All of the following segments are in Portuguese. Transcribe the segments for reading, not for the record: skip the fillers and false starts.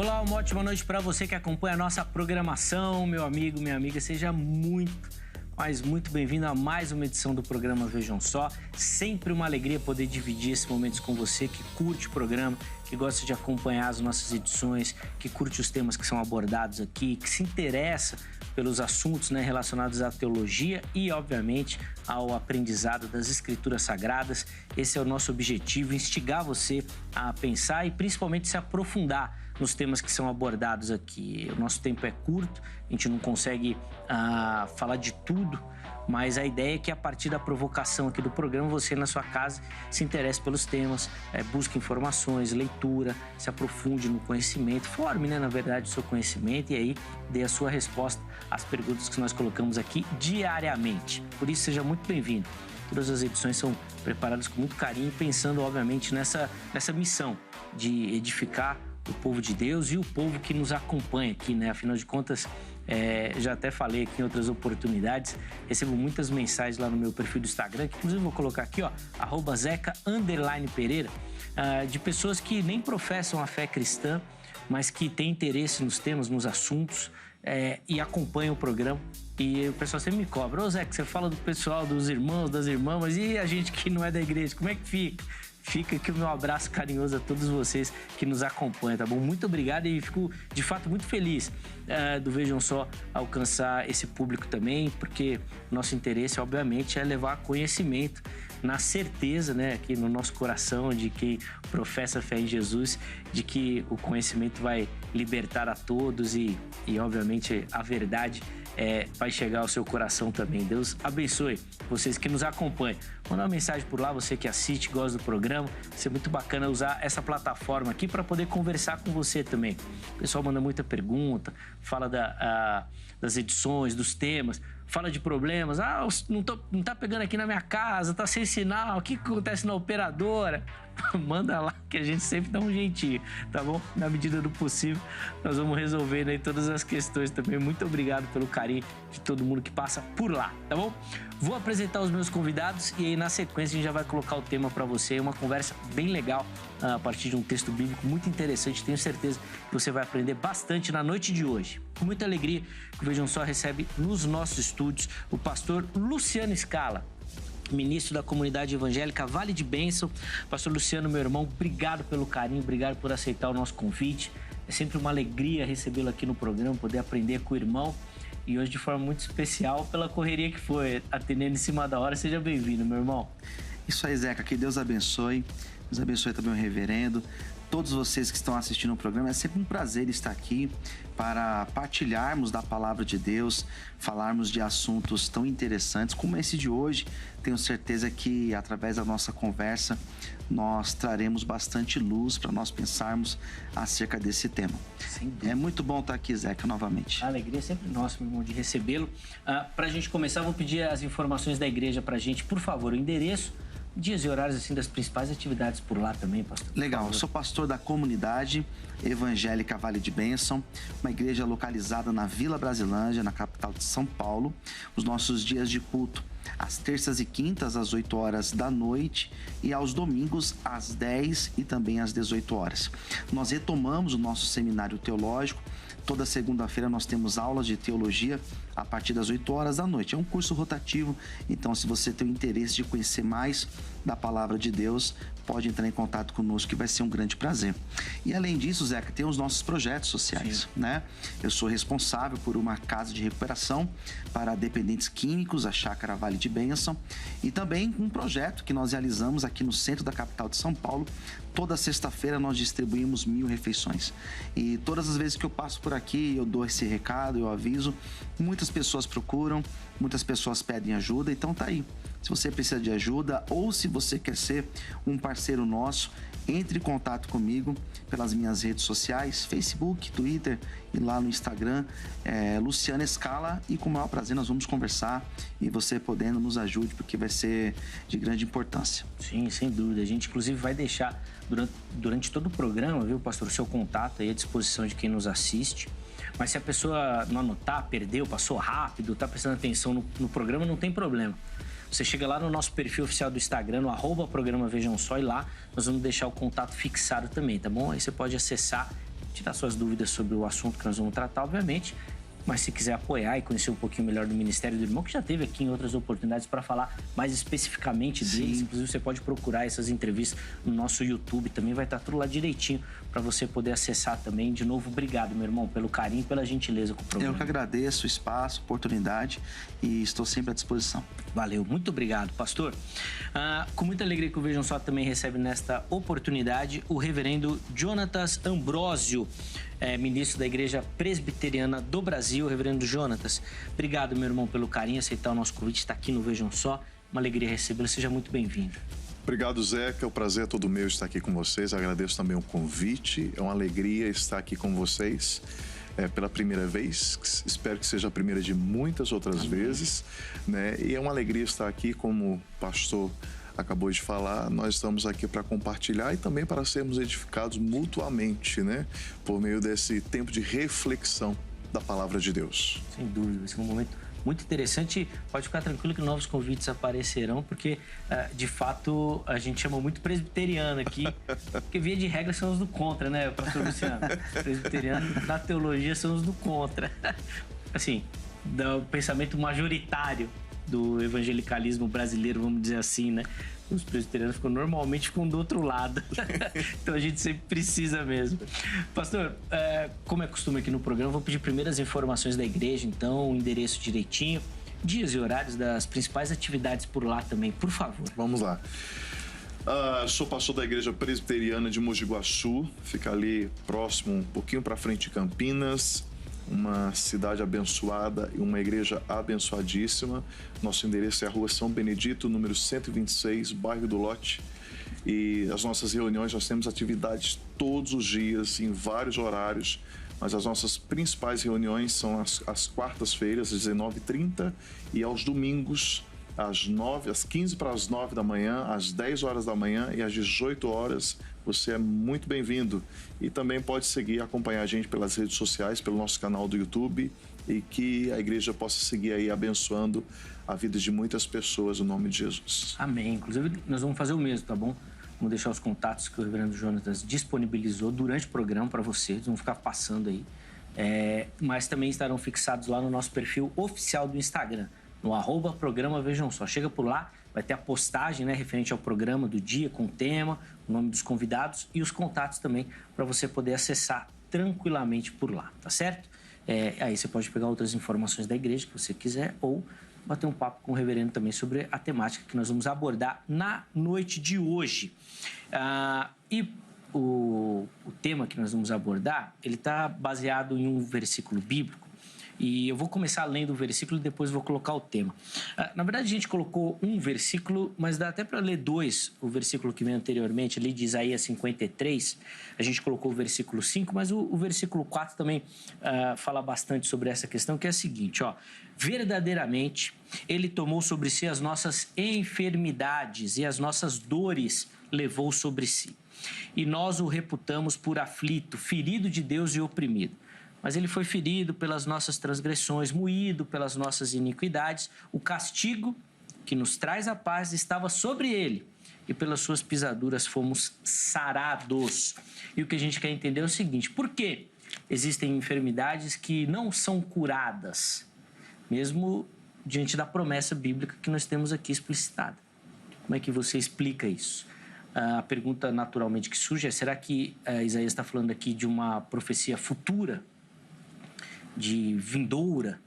Olá, uma ótima noite para você que acompanha a nossa programação, meu amigo, minha amiga. Seja muito bem-vindo a mais uma edição do programa Vejam Só. Sempre uma alegria poder dividir esses momentos com você que curte o programa, que gosta de acompanhar as nossas edições, que curte os temas que são abordados aqui, que se interessa pelos assuntos, relacionados à teologia e, obviamente, ao aprendizado das Escrituras Sagradas. Esse é o nosso objetivo, instigar você a pensar e principalmente se aprofundar nos temas que são abordados aqui. O nosso tempo é curto, a gente não consegue falar de tudo, mas a ideia é que a partir da provocação aqui do programa, você na sua casa se interesse pelos temas, busque informações, leitura, se aprofunde no conhecimento, forme, na verdade, o seu conhecimento e aí dê a sua resposta às perguntas que nós colocamos aqui diariamente. Por isso, seja muito bem-vindo. Todas as edições são preparadas com muito carinho, pensando, obviamente, nessa missão de edificar o povo de Deus e o povo que nos acompanha aqui, Afinal de contas, já até falei aqui em outras oportunidades, recebo muitas mensagens lá no meu perfil do Instagram, que inclusive vou colocar aqui, @zeca_pereira, de pessoas que nem professam a fé cristã, mas que têm interesse nos temas, nos assuntos, e acompanham o programa. E o pessoal sempre me cobra: ô Zeca, você fala do pessoal, dos irmãos, das irmãs, mas e a gente que não é da igreja, como é que fica? Fica aqui o meu abraço carinhoso a todos vocês que nos acompanham, tá bom? Muito obrigado e fico, de fato, muito feliz do Vejam Só alcançar esse público também, porque nosso interesse, obviamente, é levar conhecimento na certeza, aqui no nosso coração, de que professa fé em Jesus, de que o conhecimento vai libertar a todos e obviamente, a verdade vai chegar ao seu coração também. Deus abençoe vocês que nos acompanham. Manda uma mensagem por lá, você que assiste, gosta do programa. Vai ser muito bacana usar essa plataforma aqui para poder conversar com você também. O pessoal manda muita pergunta, fala das edições, dos temas, fala de problemas. Não tá pegando aqui na minha casa, tá sem sinal, o que acontece na operadora? Manda lá que a gente sempre dá um jeitinho, tá bom? Na medida do possível, nós vamos resolvendo aí todas as questões também. Muito obrigado pelo carinho de todo mundo que passa por lá, tá bom? Vou apresentar os meus convidados e aí na sequência a gente já vai colocar o tema para você, uma conversa bem legal a partir de um texto bíblico muito interessante. Tenho certeza que você vai aprender bastante na noite de hoje. Com muita alegria que o Vejam Só recebe nos nossos estúdios o pastor Luciano Scala, ministro da comunidade evangélica Vale de Bênção. Pastor Luciano, meu irmão, obrigado pelo carinho, obrigado por aceitar o nosso convite. É sempre uma alegria recebê-lo aqui no programa, poder aprender com o irmão. E hoje de forma muito especial, pela correria que foi, atendendo em cima da hora. Seja bem-vindo, meu irmão. Isso aí, Zeca, que Deus abençoe. Deus abençoe também o reverendo. Todos vocês que estão assistindo o programa, é sempre um prazer estar aqui para partilharmos da palavra de Deus, falarmos de assuntos tão interessantes como esse de hoje. Tenho certeza que através da nossa conversa nós traremos bastante luz para nós pensarmos acerca desse tema. É muito bom estar aqui, Zeca, novamente. A alegria é sempre nossa, meu irmão, de recebê-lo. Para a gente começar, vou pedir as informações da igreja para a gente, por favor, o endereço, dias e horários assim das principais atividades por lá também, pastor. Legal, eu sou pastor da comunidade evangélica Vale de Bênção, uma igreja localizada na Vila Brasilândia, na capital de São Paulo. Os nossos dias de culto, às terças e quintas, às 8 horas da noite e aos domingos, às 10 e também às 18 horas. Nós retomamos o nosso seminário teológico. Toda segunda-feira nós temos aulas de teologia a partir das 8 horas da noite. É um curso rotativo, então se você tem o interesse de conhecer mais da palavra de Deus, pode entrar em contato conosco, que vai ser um grande prazer. E além disso, Zeca, tem os nossos projetos sociais, Eu sou responsável por uma casa de recuperação para dependentes químicos, a Chácara Vale de Bênção, e também um projeto que nós realizamos aqui no centro da capital de São Paulo. Toda sexta-feira nós distribuímos 1000 refeições. E todas as vezes que eu passo por aqui, eu dou esse recado, eu aviso. Muitas pessoas procuram, muitas pessoas pedem ajuda, então tá aí. Se você precisa de ajuda ou se você quer ser um parceiro nosso, entre em contato comigo pelas minhas redes sociais, Facebook, Twitter e lá no Instagram, Luciano Scala, e com o maior prazer nós vamos conversar e você podendo nos ajude, porque vai ser de grande importância. Sim, sem dúvida. A gente inclusive vai deixar durante todo o programa, viu, pastor, o seu contato aí à disposição de quem nos assiste. Mas se a pessoa não anotar, perdeu, passou rápido, tá prestando atenção no programa, não tem problema. Você chega lá no nosso perfil oficial do Instagram, no @programa Vejam Só, e lá nós vamos deixar o contato fixado também, tá bom? Aí você pode acessar tirar suas dúvidas sobre o assunto que nós vamos tratar, obviamente. Mas se quiser apoiar e conhecer um pouquinho melhor do Ministério do Irmão, que já teve aqui em outras oportunidades para falar mais especificamente deles. Sim. Inclusive, você pode procurar essas entrevistas no nosso YouTube. Também vai estar tudo lá direitinho para você poder acessar também. De novo, obrigado, meu irmão, pelo carinho e pela gentileza com o programa. Eu que agradeço o espaço, a oportunidade e estou sempre à disposição. Valeu, muito obrigado, pastor. Com muita alegria que o Vejam Só também recebe nesta oportunidade o reverendo Jonatas Ambrósio, ministro da Igreja Presbiteriana do Brasil. Reverendo Jonatas, obrigado, meu irmão, pelo carinho, aceitar o nosso convite, estar aqui no Vejam Só. Uma alegria recebê-lo, seja muito bem-vindo. Obrigado, Zeca. O prazer é todo meu estar aqui com vocês. Agradeço também o convite. É uma alegria estar aqui com vocês pela primeira vez. Espero que seja a primeira de muitas outras vezes, né? E é uma alegria estar aqui, como o pastor acabou de falar. Nós estamos aqui para compartilhar e também para sermos edificados mutuamente, né? Por meio desse tempo de reflexão da palavra de Deus. Sem dúvida, esse é um momento muito interessante. Pode ficar tranquilo que novos convites aparecerão, porque, de fato, a gente chama muito presbiteriano aqui, porque, via de regra, são os do contra, né, pastor Luciano? Presbiteriano, na teologia, são os do contra. Assim, do pensamento majoritário do evangelicalismo brasileiro, vamos dizer assim, né? Os presbiterianos normalmente ficam do outro lado. Então a gente sempre precisa mesmo. Pastor, como é costume aqui no programa, vou pedir primeiro as informações da igreja, então, o endereço direitinho, dias e horários das principais atividades por lá também, por favor. Vamos lá. Sou pastor da Igreja Presbiteriana de Mogi Guaçu, fica ali próximo, um pouquinho para frente de Campinas. Uma cidade abençoada e uma igreja abençoadíssima. Nosso endereço é a Rua São Benedito, número 126, bairro do Lote. E as nossas reuniões, nós temos atividades todos os dias, em vários horários, mas as nossas principais reuniões são às quartas-feiras, às 19h30, e aos domingos, às 15 para as 9 da manhã, às 10 horas da manhã e às 18 horas. Você é muito bem-vindo. E também pode seguir e acompanhar a gente pelas redes sociais, pelo nosso canal do YouTube, e que a igreja possa seguir aí abençoando a vida de muitas pessoas, no nome de Jesus. Amém. Inclusive, nós vamos fazer o mesmo, tá bom? Vamos deixar os contatos que o reverendo Jonatas disponibilizou durante o programa para vocês, vão ficar passando aí. Mas também estarão fixados lá no nosso perfil oficial do Instagram, no @programa Vejam Só. Chega por lá, vai ter a postagem, né, referente ao programa do dia, com o tema, o nome dos convidados e os contatos também, para você poder acessar tranquilamente por lá, tá certo? Aí você pode pegar outras informações da igreja que você quiser ou bater um papo com o reverendo também sobre a temática que nós vamos abordar na noite de hoje. E o tema que nós vamos abordar, ele está baseado em um versículo bíblico. E eu vou começar lendo o versículo e depois vou colocar o tema. Na verdade, a gente colocou um versículo, mas dá até para ler dois. O versículo que vem anteriormente, ali de Isaías 53, a gente colocou o versículo 5, mas o versículo 4 também fala bastante sobre essa questão, que é a seguinte, ó. Verdadeiramente, ele tomou sobre si as nossas enfermidades e as nossas dores levou sobre si. E nós o reputamos por aflito, ferido de Deus e oprimido. Mas ele foi ferido pelas nossas transgressões, moído pelas nossas iniquidades. O castigo que nos traz a paz estava sobre ele, e pelas suas pisaduras fomos sarados. E o que a gente quer entender é o seguinte: por que existem enfermidades que não são curadas, mesmo diante da promessa bíblica que nós temos aqui explicitada? Como é que você explica isso? A pergunta naturalmente que surge é: será que Isaías está falando aqui de uma profecia futura, de vindoura,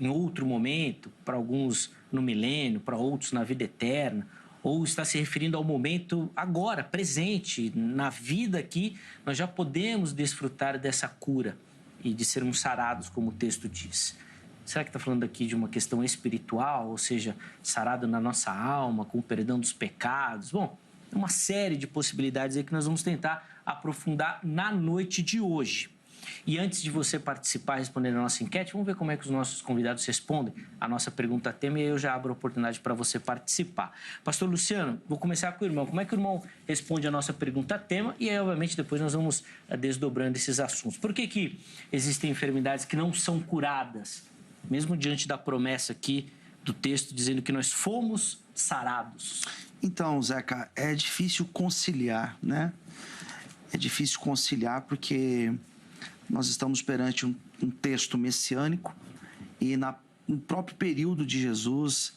em outro momento, para alguns no milênio, para outros na vida eterna, ou está se referindo ao momento agora, presente, na vida aqui, nós já podemos desfrutar dessa cura e de sermos sarados, como o texto diz? Será que está falando aqui de uma questão espiritual, ou seja, sarado na nossa alma, com o perdão dos pecados? Bom, é uma série de possibilidades aí que nós vamos tentar aprofundar na noite de hoje. E antes de você participar respondendo a nossa enquete, vamos ver como é que os nossos convidados respondem a nossa pergunta tema, e aí eu já abro a oportunidade para você participar. Pastor Luciano, vou começar com o irmão. Como é que o irmão responde a nossa pergunta tema? E aí, obviamente, depois nós vamos desdobrando esses assuntos. Por que existem enfermidades que não são curadas, mesmo diante da promessa aqui do texto dizendo que nós fomos sarados? Então, Zeca, é difícil conciliar, né? é difícil conciliar porque nós estamos perante um texto messiânico e no próprio período de Jesus,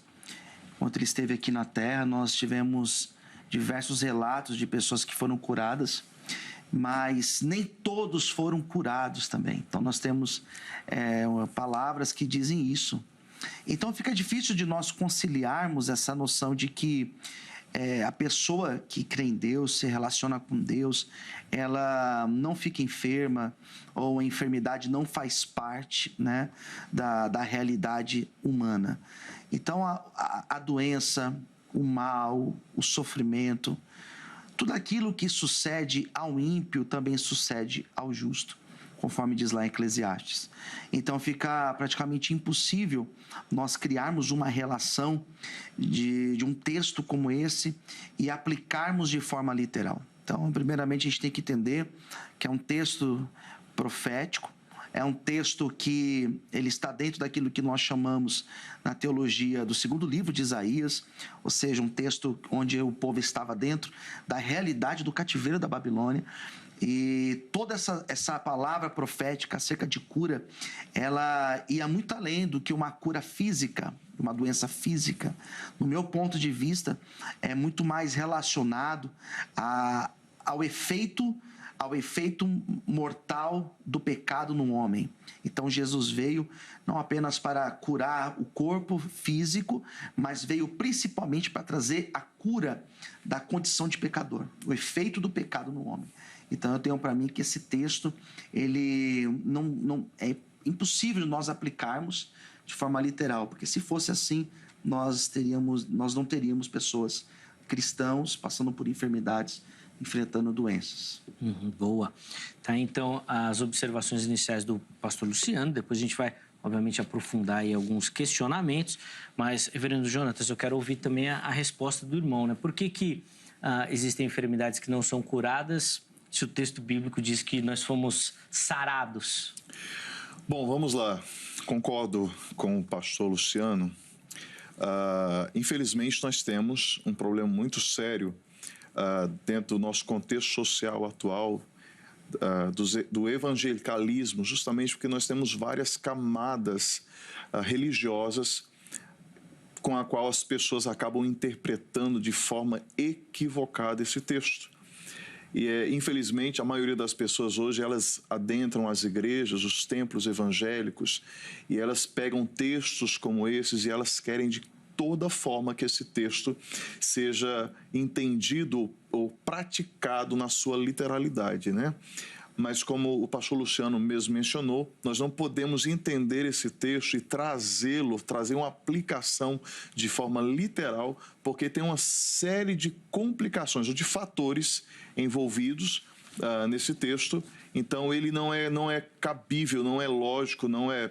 quando ele esteve aqui na Terra, nós tivemos diversos relatos de pessoas que foram curadas, mas nem todos foram curados também. Então nós temos palavras que dizem isso. Então fica difícil de nós conciliarmos essa noção de que a pessoa que crê em Deus, se relaciona com Deus, ela não fica enferma, ou a enfermidade não faz parte, né, da realidade humana. Então a doença, o mal, o sofrimento, tudo aquilo que sucede ao ímpio também sucede ao justo, conforme diz lá em Eclesiastes. Então fica praticamente impossível nós criarmos uma relação de um texto como esse e aplicarmos de forma literal. Então, primeiramente, a gente tem que entender que é um texto profético, é um texto que ele está dentro daquilo que nós chamamos na teologia do segundo livro de Isaías, ou seja, um texto onde o povo estava dentro da realidade do cativeiro da Babilônia. E toda essa palavra profética acerca de cura, ela ia muito além do que uma cura física, uma doença física. No meu ponto de vista, é muito mais relacionado ao efeito mortal do pecado no homem. Então Jesus veio não apenas para curar o corpo físico, mas veio principalmente para trazer a cura da condição de pecador, o efeito do pecado no homem. Então eu tenho para mim que esse texto, ele não é impossível nós aplicarmos de forma literal, porque se fosse assim, nós não teríamos pessoas cristãos passando por enfermidades, enfrentando doenças. Boa. Tá, então, as observações iniciais do pastor Luciano, depois a gente vai, obviamente, aprofundar aí alguns questionamentos, mas, reverendo Jonatas, eu quero ouvir também a resposta do irmão, né? Por que existem enfermidades que não são curadas se o texto bíblico diz que nós fomos sarados? Bom, vamos lá. Concordo com o pastor Luciano. Infelizmente, nós temos um problema muito sério dentro do nosso contexto social atual, do evangelicalismo, justamente porque nós temos várias camadas religiosas com a qual as pessoas acabam interpretando de forma equivocada esse texto. E, infelizmente, a maioria das pessoas hoje, elas adentram as igrejas, os templos evangélicos, e elas pegam textos como esses e elas querem de toda forma que esse texto seja entendido ou praticado na sua literalidade, né? Mas como o pastor Luciano mesmo mencionou, nós não podemos entender esse texto e trazer uma aplicação de forma literal, porque tem uma série de complicações ou de fatores envolvidos nesse texto. Então ele não é cabível, não é lógico, não é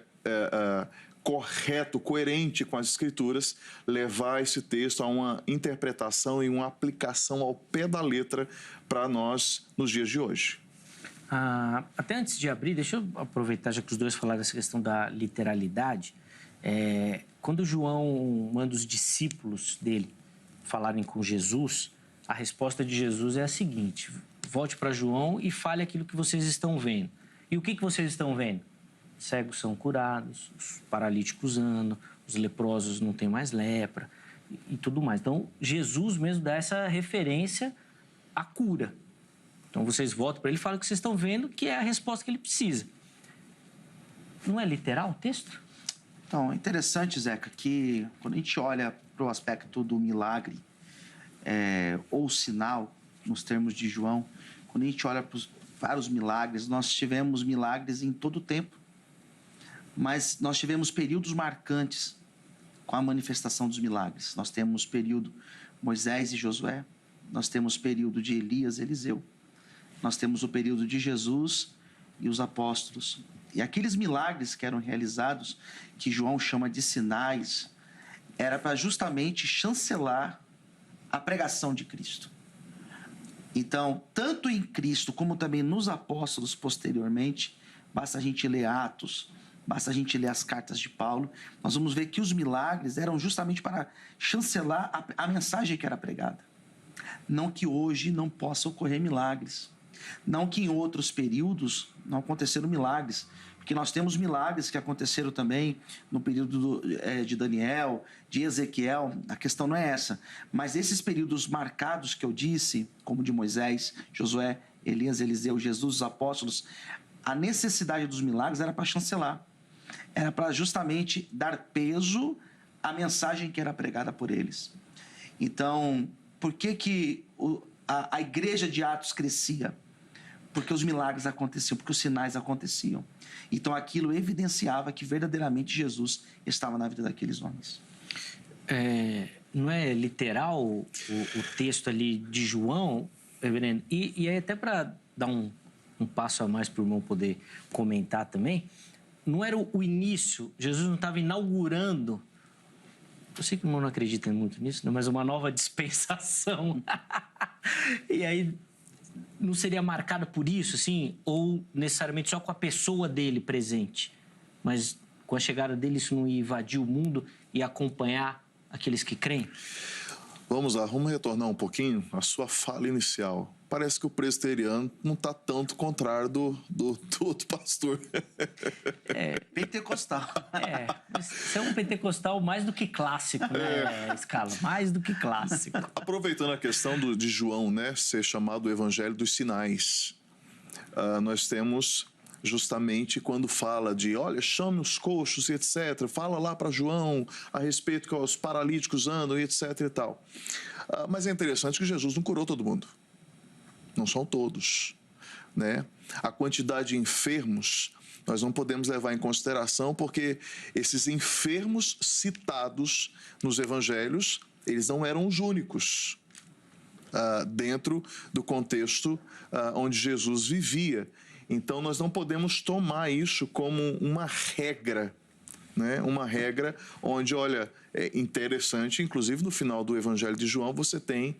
correto, coerente com as Escrituras, levar esse texto a uma interpretação e uma aplicação ao pé da letra para nós nos dias de hoje. Até antes de abrir, deixa eu aproveitar, já que os dois falaram dessa questão da literalidade. Quando João manda os discípulos dele falarem com Jesus, a resposta de Jesus é a seguinte: volte para João e fale aquilo que vocês estão vendo. E o que vocês estão vendo? Cegos são curados, os paralíticos andam, os leprosos não têm mais lepra e tudo mais. Então, Jesus mesmo dá essa referência à cura. Então, vocês voltam para ele e falam o que vocês estão vendo, que é a resposta que ele precisa. Não é literal o texto? Então, é interessante, Zeca, que quando a gente olha para o aspecto do milagre ou sinal, nos termos de João, quando a gente olha para os vários milagres, nós tivemos milagres em todo o tempo, mas nós tivemos períodos marcantes com a manifestação dos milagres. Nós temos período Moisés e Josué, nós temos período de Elias e Eliseu, nós temos o período de Jesus e os apóstolos. E aqueles milagres que eram realizados, que João chama de sinais, era para justamente chancelar a pregação de Cristo. Então, tanto em Cristo como também nos apóstolos posteriormente, basta a gente ler Atos, basta a gente ler as cartas de Paulo, nós vamos ver que os milagres eram justamente para chancelar a mensagem que era pregada. Não que hoje não possa ocorrer milagres. Não que em outros períodos não aconteceram milagres, porque nós temos milagres que aconteceram também no período de Daniel, de Ezequiel, a questão não é essa. Mas esses períodos marcados que eu disse, como de Moisés, Josué, Elias, Eliseu, Jesus, os apóstolos, a necessidade dos milagres era para chancelar, era para justamente dar peso à mensagem que era pregada por eles. Então, por que a igreja de Atos crescia? Porque os milagres aconteciam, porque os sinais aconteciam. Então aquilo evidenciava que verdadeiramente Jesus estava na vida daqueles homens. Não é literal o texto ali de João, reverendo? E aí até para dar um passo a mais para o irmão poder comentar também, não era o início, Jesus não estava inaugurando, eu sei que o irmão não acredita muito nisso, né? Mas uma nova dispensação. E aí não seria marcada por isso, assim, ou necessariamente só com a pessoa dele presente, mas com a chegada dele isso não ia invadir o mundo e acompanhar aqueles que creem? Vamos lá, vamos retornar um pouquinho à sua fala inicial. Parece que o presbiteriano não está tanto contrário do outro pastor. Pentecostal. Você é um pentecostal mais do que clássico, né, Scala? Mais do que clássico. Aproveitando a questão de João, né, ser chamado o Evangelho dos Sinais, nós temos justamente quando fala de, olha, chame os coxos e etc. Fala lá para João a respeito que os paralíticos andam e etc e tal. Mas é interessante que Jesus não curou todo mundo. Não são todos, né? A quantidade de enfermos nós não podemos levar em consideração porque esses enfermos citados nos evangelhos, eles não eram os únicos dentro do contexto onde Jesus vivia. Então nós não podemos tomar isso como uma regra, né? Uma regra onde, olha, é interessante, inclusive no final do Evangelho de João você tem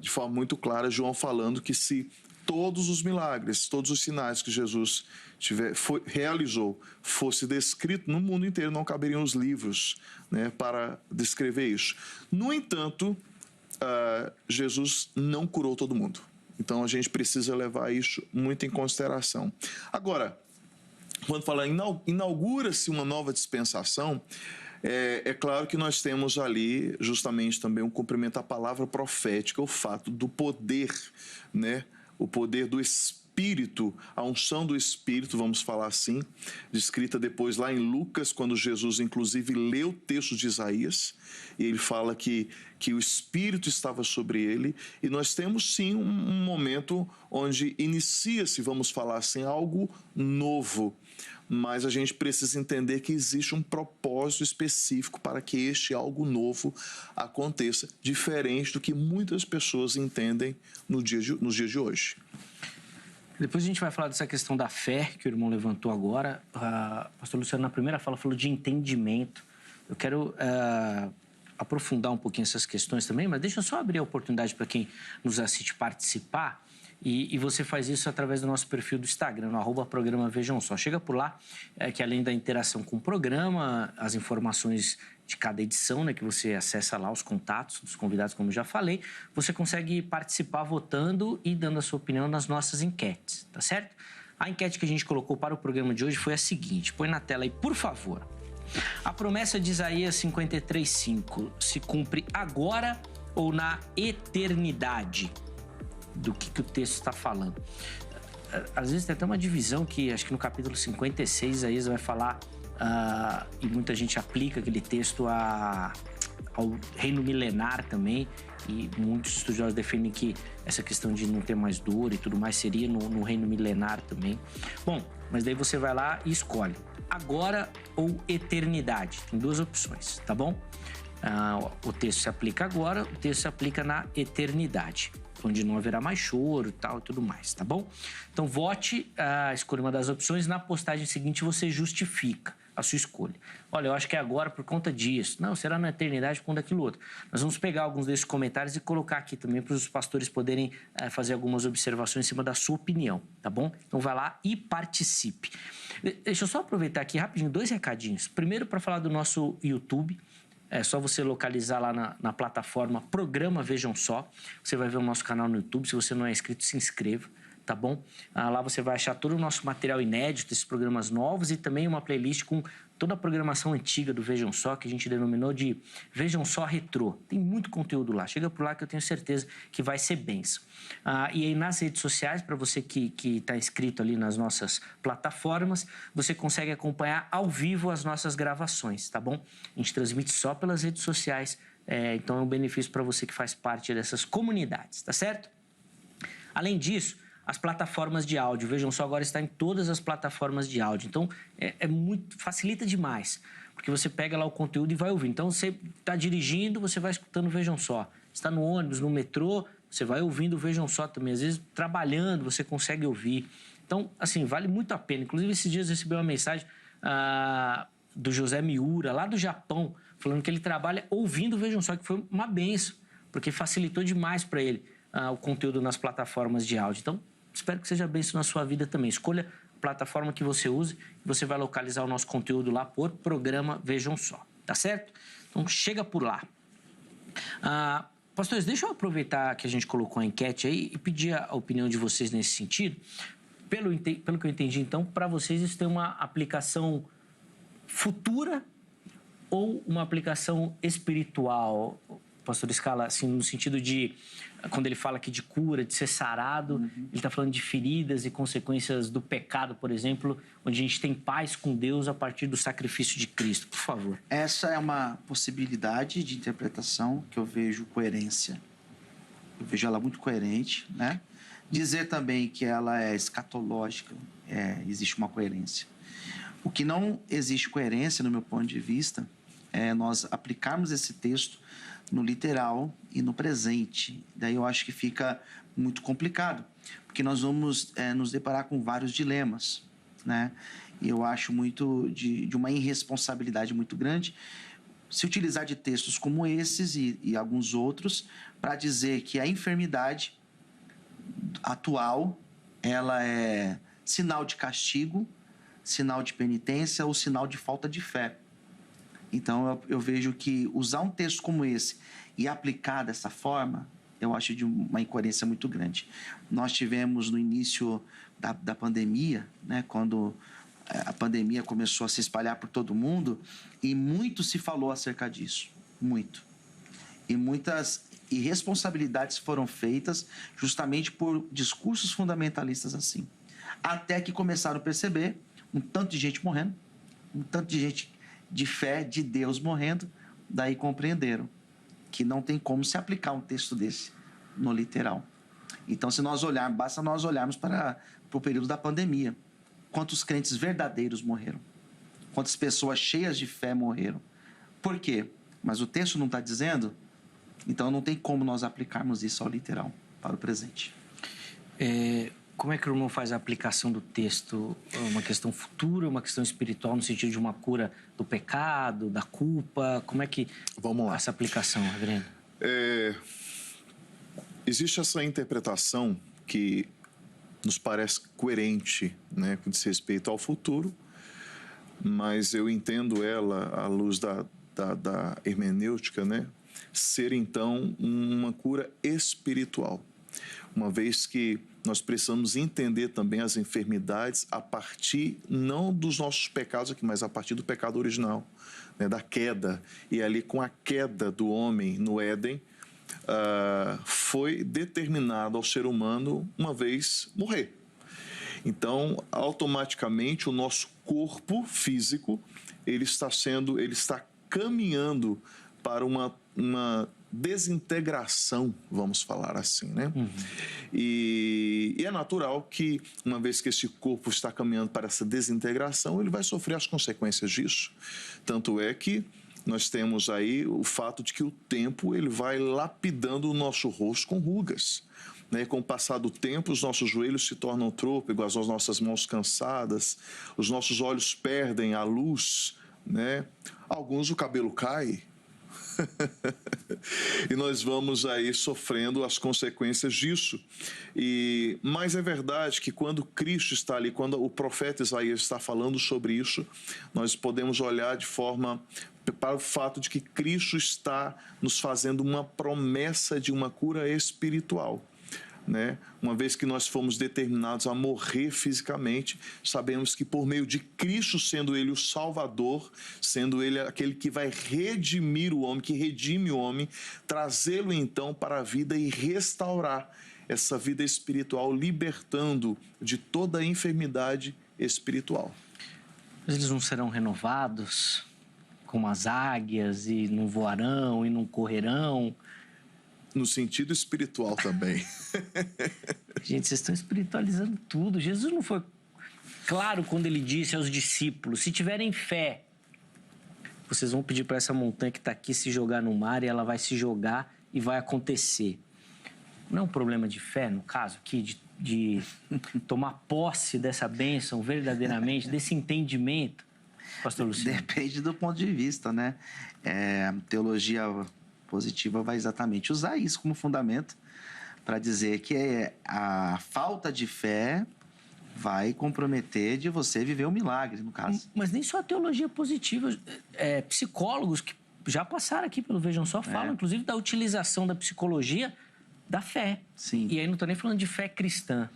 de forma muito clara João falando que se todos os milagres, todos os sinais que Jesus realizou fosse descrito no mundo inteiro, não caberiam os livros, né, para descrever isso. No entanto, Jesus não curou todo mundo. Então a gente precisa levar isso muito em consideração. Agora, quando fala inaugura-se uma nova dispensação, é claro que nós temos ali justamente também um cumprimento à palavra profética, o fato do poder, né? O poder do Espírito, a unção do Espírito, vamos falar assim, descrita depois lá em Lucas, quando Jesus inclusive leu o texto de Isaías, e ele fala que o Espírito estava sobre ele, e nós temos sim um momento onde inicia-se, vamos falar assim, algo novo, mas a gente precisa entender que existe um propósito específico para que este algo novo aconteça, diferente do que muitas pessoas entendem nos dias de hoje. Depois a gente vai falar dessa questão da fé que o irmão levantou agora. Pastor Luciano, na primeira fala, falou de entendimento. Eu quero aprofundar um pouquinho essas questões também, mas deixa eu só abrir a oportunidade para quem nos assiste participar. E você faz isso através do nosso perfil do Instagram, no @programa Vejam Só. Chega por lá, que além da interação com o programa, as informações de cada edição, né, que você acessa lá, os contatos dos convidados, como já falei, você consegue participar votando e dando a sua opinião nas nossas enquetes, tá certo? A enquete que a gente colocou para o programa de hoje foi a seguinte, põe na tela aí, por favor. A promessa de Isaías 53:5 se cumpre agora ou na eternidade? Do que o texto está falando. Às vezes tem até uma divisão que, acho que no capítulo 56, Isaías vai falar, e muita gente aplica aquele texto ao reino milenar também, e muitos estudiosos defendem que essa questão de não ter mais dor e tudo mais seria no reino milenar também. Bom, mas daí você vai lá e escolhe, agora ou eternidade. Tem duas opções, tá bom? O texto se aplica agora, o texto se aplica na eternidade, onde não haverá mais choro e tal e tudo mais, tá bom? Então vote, escolha uma das opções, na postagem seguinte você justifica a sua escolha. Olha, eu acho que é agora por conta disso. Não, será na eternidade por conta daquilo outro. Nós vamos pegar alguns desses comentários e colocar aqui também para os pastores poderem fazer algumas observações em cima da sua opinião, tá bom? Então vai lá e participe. Deixa eu só aproveitar aqui rapidinho 2 recadinhos. Primeiro, para falar do nosso YouTube. É só você localizar lá na plataforma Programa Vejam Só. Você vai ver o nosso canal no YouTube. Se você não é inscrito, se inscreva. tá bom? Lá você vai achar todo o nosso material inédito, esses programas novos e também uma playlist com toda a programação antiga do Vejam Só, que a gente denominou de Vejam Só Retrô. Tem muito conteúdo lá. Chega por lá que eu tenho certeza que vai ser bênção. E aí nas redes sociais, para você que está inscrito ali nas nossas plataformas, você consegue acompanhar ao vivo as nossas gravações, tá bom? A gente transmite só pelas redes sociais, então é um benefício para você que faz parte dessas comunidades, tá certo? Além disso, as plataformas de áudio, Vejam Só agora está em todas as plataformas de áudio. Então, facilita demais, porque você pega lá o conteúdo e vai ouvir. Então, você está dirigindo, você vai escutando Vejam Só. Está no ônibus, no metrô, você vai ouvindo Vejam Só também. Às vezes, trabalhando, você consegue ouvir. Então, assim, vale muito a pena. Inclusive, esses dias eu recebi uma mensagem do José Miura, lá do Japão, falando que ele trabalha ouvindo Vejam Só, que foi uma benção, porque facilitou demais para ele o conteúdo nas plataformas de áudio. Então, espero que seja bênção na sua vida também. Escolha a plataforma que você use e você vai localizar o nosso conteúdo lá por programa Vejam Só, tá certo? Então, chega por lá. Pastores, deixa eu aproveitar que a gente colocou a enquete aí e pedir a opinião de vocês nesse sentido. Pelo que eu entendi, então, para vocês isso tem uma aplicação futura ou uma aplicação espiritual, pastor Scala, assim, no sentido de, quando ele fala aqui de cura, de ser sarado, ele está falando de feridas e consequências do pecado, por exemplo, onde a gente tem paz com Deus a partir do sacrifício de Cristo. Por favor. Essa é uma possibilidade de interpretação que eu vejo coerência. Eu vejo ela muito coerente, né? Dizer também que ela é escatológica, existe uma coerência. O que não existe coerência, no meu ponto de vista, é nós aplicarmos esse texto no literal e no presente. Daí eu acho que fica muito complicado, porque nós vamos nos deparar com vários dilemas, né? E eu acho muito de uma irresponsabilidade muito grande se utilizar de textos como esses e alguns outros para dizer que a enfermidade atual ela é sinal de castigo, sinal de penitência ou sinal de falta de fé. Então, eu vejo que usar um texto como esse e aplicar dessa forma, eu acho de uma incoerência muito grande. Nós tivemos no início da pandemia, né, quando a pandemia começou a se espalhar por todo mundo, e muito se falou acerca disso, muito. E muitas irresponsabilidades foram feitas justamente por discursos fundamentalistas assim. Até que começaram a perceber um tanto de gente morrendo, um tanto de gente de fé, de Deus morrendo, daí compreenderam que não tem como se aplicar um texto desse no literal. Então, se nós olharmos, basta nós olharmos para o período da pandemia. Quantos crentes verdadeiros morreram? Quantas pessoas cheias de fé morreram? Por quê? Mas o texto não está dizendo? Então, não tem como nós aplicarmos isso ao literal, para o presente. Como é que o irmão faz a aplicação do texto? Uma questão futura, uma questão espiritual, no sentido de uma cura do pecado, da culpa? Como é que... Vamos lá. Essa aplicação, reverendo? Existe essa interpretação que nos parece coerente, né, com respeito ao futuro, mas eu entendo ela, à luz da hermenêutica, né, ser então uma cura espiritual, uma vez que nós precisamos entender também as enfermidades a partir, não dos nossos pecados aqui, mas a partir do pecado original, né, da queda. E ali, com a queda do homem no Éden, foi determinado ao ser humano, uma vez, morrer. Então, automaticamente, o nosso corpo físico, ele está caminhando para uma desintegração, vamos falar assim, né? E é natural que, uma vez que esse corpo está caminhando para essa desintegração, ele vai sofrer as consequências disso. Tanto é que nós temos aí o fato de que o tempo ele vai lapidando o nosso rosto com rugas. Né? Com o passar do tempo, os nossos joelhos se tornam trôpegos, as nossas mãos cansadas, os nossos olhos perdem a luz, né? Alguns o cabelo cai. E nós vamos aí sofrendo as consequências disso. Mas é verdade que quando Cristo está ali, quando o profeta Isaías está falando sobre isso, nós podemos olhar de forma para o fato de que Cristo está nos fazendo uma promessa de uma cura espiritual. né? Uma vez que nós fomos determinados a morrer fisicamente, sabemos que por meio de Cristo, sendo Ele o Salvador, sendo Ele aquele que vai redimir o homem, que redime o homem, trazê-lo então para a vida e restaurar essa vida espiritual, libertando de toda a enfermidade espiritual. Mas eles não serão renovados como as águias e não voarão e não correrão? No sentido espiritual também. Gente, vocês estão espiritualizando tudo. Jesus não foi claro quando ele disse aos discípulos: se tiverem fé, vocês vão pedir para essa montanha que está aqui se jogar no mar e ela vai se jogar e vai acontecer. Não é um problema de fé, no caso aqui, de tomar posse dessa bênção verdadeiramente, desse entendimento, pastor Luciano? Depende do ponto de vista, né? Teologia positiva vai exatamente usar isso como fundamento para dizer que a falta de fé vai comprometer de você viver um milagre, no caso. Mas nem só a teologia positiva. Psicólogos que já passaram aqui pelo Vejam Só falam, inclusive, da utilização da psicologia da fé. Sim. E aí não estou nem falando de fé cristã,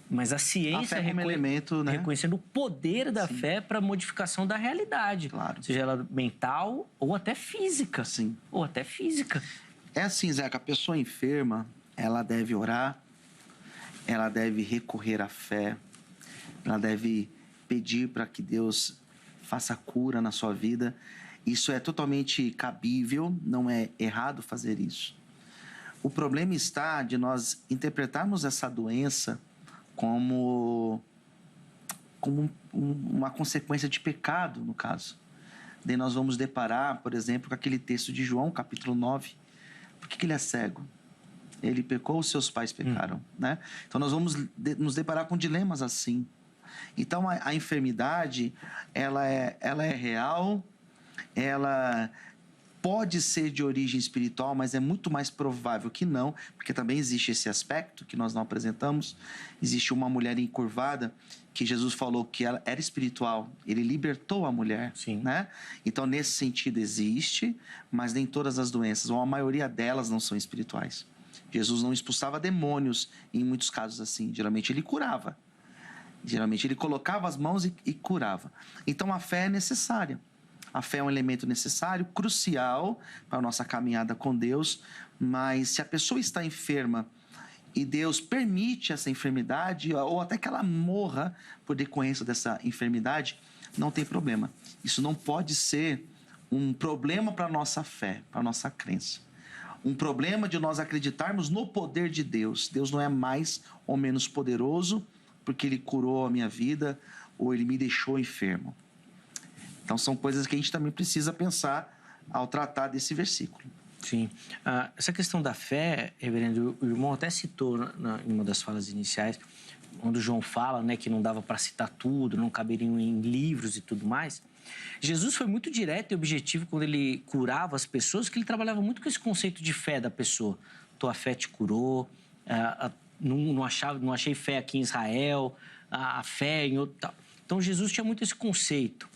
mas a ciência elemento, né? reconhecendo o poder da fé para a modificação da realidade. Claro. Seja ela mental ou até física. Sim. Ou até física. É assim, Zeca, a pessoa enferma, ela deve orar, ela deve recorrer à fé, ela deve pedir para que Deus faça cura na sua vida. Isso é totalmente cabível, não é errado fazer isso. O problema está de nós interpretarmos essa doença como uma consequência de pecado, no caso. Daí nós vamos deparar, por exemplo, com aquele texto de João, capítulo 9. Por que ele é cego? Ele pecou, os seus pais pecaram, né? Então nós vamos nos deparar com dilemas assim. Então a enfermidade, ela é real, ela pode ser de origem espiritual, mas é muito mais provável que não, porque também existe esse aspecto que nós não apresentamos. Existe uma mulher encurvada que Jesus falou que ela era espiritual, ele libertou a mulher, né? Então, nesse sentido, existe, mas nem todas as doenças, ou a maioria delas, não são espirituais. Jesus não expulsava demônios em muitos casos assim, geralmente ele curava. Geralmente ele colocava as mãos e curava. Então, a fé é necessária. A fé é um elemento necessário, crucial para a nossa caminhada com Deus, mas se a pessoa está enferma e Deus permite essa enfermidade, ou até que ela morra por decorrência dessa enfermidade, não tem problema. Isso não pode ser um problema para a nossa fé, para a nossa crença. Um problema de nós acreditarmos no poder de Deus. Deus não é mais ou menos poderoso porque Ele curou a minha vida ou Ele me deixou enfermo. Então, são coisas que a gente também precisa pensar ao tratar desse versículo. Sim. Essa questão da fé, reverendo, o irmão até citou em uma das falas iniciais, onde João fala, né, que não dava para citar tudo, não caberiam em livros e tudo mais. Jesus foi muito direto e objetivo quando ele curava as pessoas, que ele trabalhava muito com esse conceito de fé da pessoa. Tua fé te curou, não achei fé aqui em Israel, a fé em outro tal. Então, Jesus tinha muito esse conceito.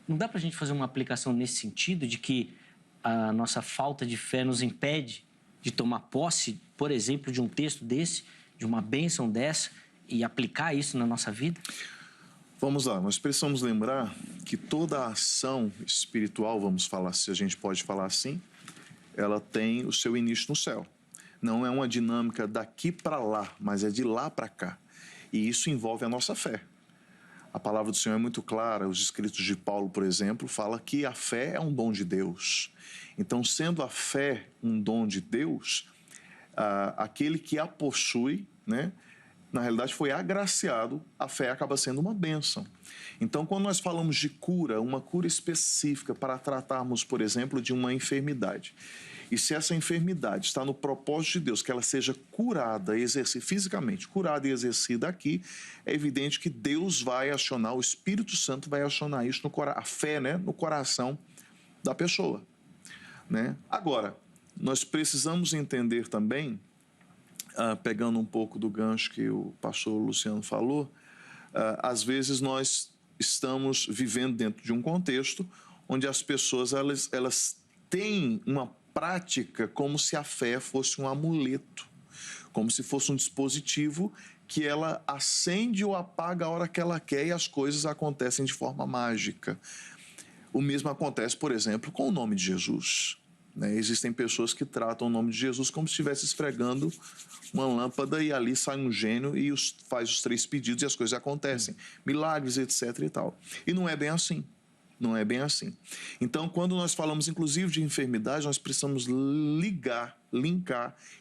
Não dá para a gente fazer uma aplicação nesse sentido de que a nossa falta de fé nos impede de tomar posse, por exemplo, de um texto desse, de uma bênção dessa, e aplicar isso na nossa vida? Vamos lá, nós precisamos lembrar que toda a ação espiritual, vamos falar, se a gente pode falar assim, ela tem o seu início no céu. Não é uma dinâmica daqui para lá, mas é de lá para cá. E isso envolve a nossa fé. A palavra do Senhor é muito clara, os escritos de Paulo, por exemplo, fala que a fé é um dom de Deus. Então, sendo a fé um dom de Deus, aquele que a possui, né, na realidade foi agraciado, a fé acaba sendo uma bênção. Então, quando nós falamos de cura, uma cura específica para tratarmos, por exemplo, de uma enfermidade, e se essa enfermidade está no propósito de Deus, que ela seja curada, fisicamente curada e exercida aqui, é evidente que Deus vai acionar, o Espírito Santo vai acionar isso, a fé, né, no coração da pessoa. Né? Agora, nós precisamos entender também, pegando um pouco do gancho que o pastor Luciano falou, às vezes nós estamos vivendo dentro de um contexto onde as pessoas elas têm uma prática como se a fé fosse um amuleto, como se fosse um dispositivo que ela acende ou apaga a hora que ela quer e as coisas acontecem de forma mágica. O mesmo acontece, por exemplo, com o nome de Jesus. Né? Existem pessoas que tratam o nome de Jesus como se estivesse esfregando uma lâmpada e ali sai um gênio e faz os 3 pedidos e as coisas acontecem. Milagres, etc. e tal. E não é bem assim. Não é bem assim. Então, quando nós falamos, inclusive, de enfermidade, nós precisamos linkar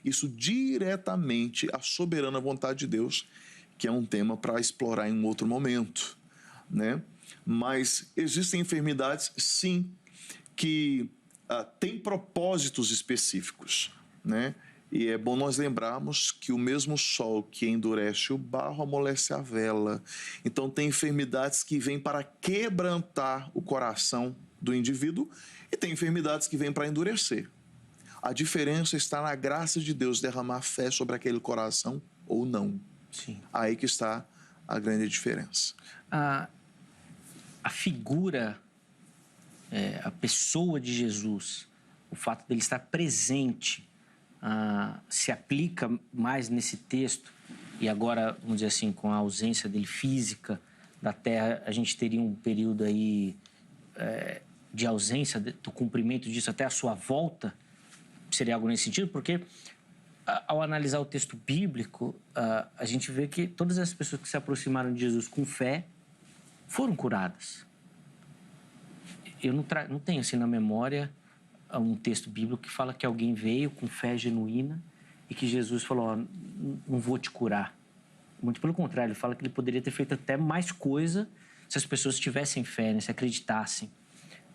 isso diretamente à soberana vontade de Deus, que é um tema para explorar em um outro momento, né? Mas existem enfermidades, sim, que têm propósitos específicos, né? E é bom nós lembrarmos que o mesmo sol que endurece o barro amolece a vela. Então, tem enfermidades que vêm para quebrantar o coração do indivíduo e tem enfermidades que vêm para endurecer. A diferença está na graça de Deus derramar fé sobre aquele coração ou não. Sim. Aí que está a grande diferença. A figura, a pessoa de Jesus, o fato dele estar presente, se aplica mais nesse texto, e agora, vamos dizer assim, com a ausência dele física da terra, a gente teria um período aí de ausência do cumprimento disso até a sua volta. Seria algo nesse sentido? Porque ao analisar o texto bíblico, a gente vê que todas as pessoas que se aproximaram de Jesus com fé foram curadas. Eu não tenho assim na memória um texto bíblico que fala que alguém veio com fé genuína e que Jesus falou, não vou te curar. Muito pelo contrário, ele fala que ele poderia ter feito até mais coisa se as pessoas tivessem fé, né, se acreditassem.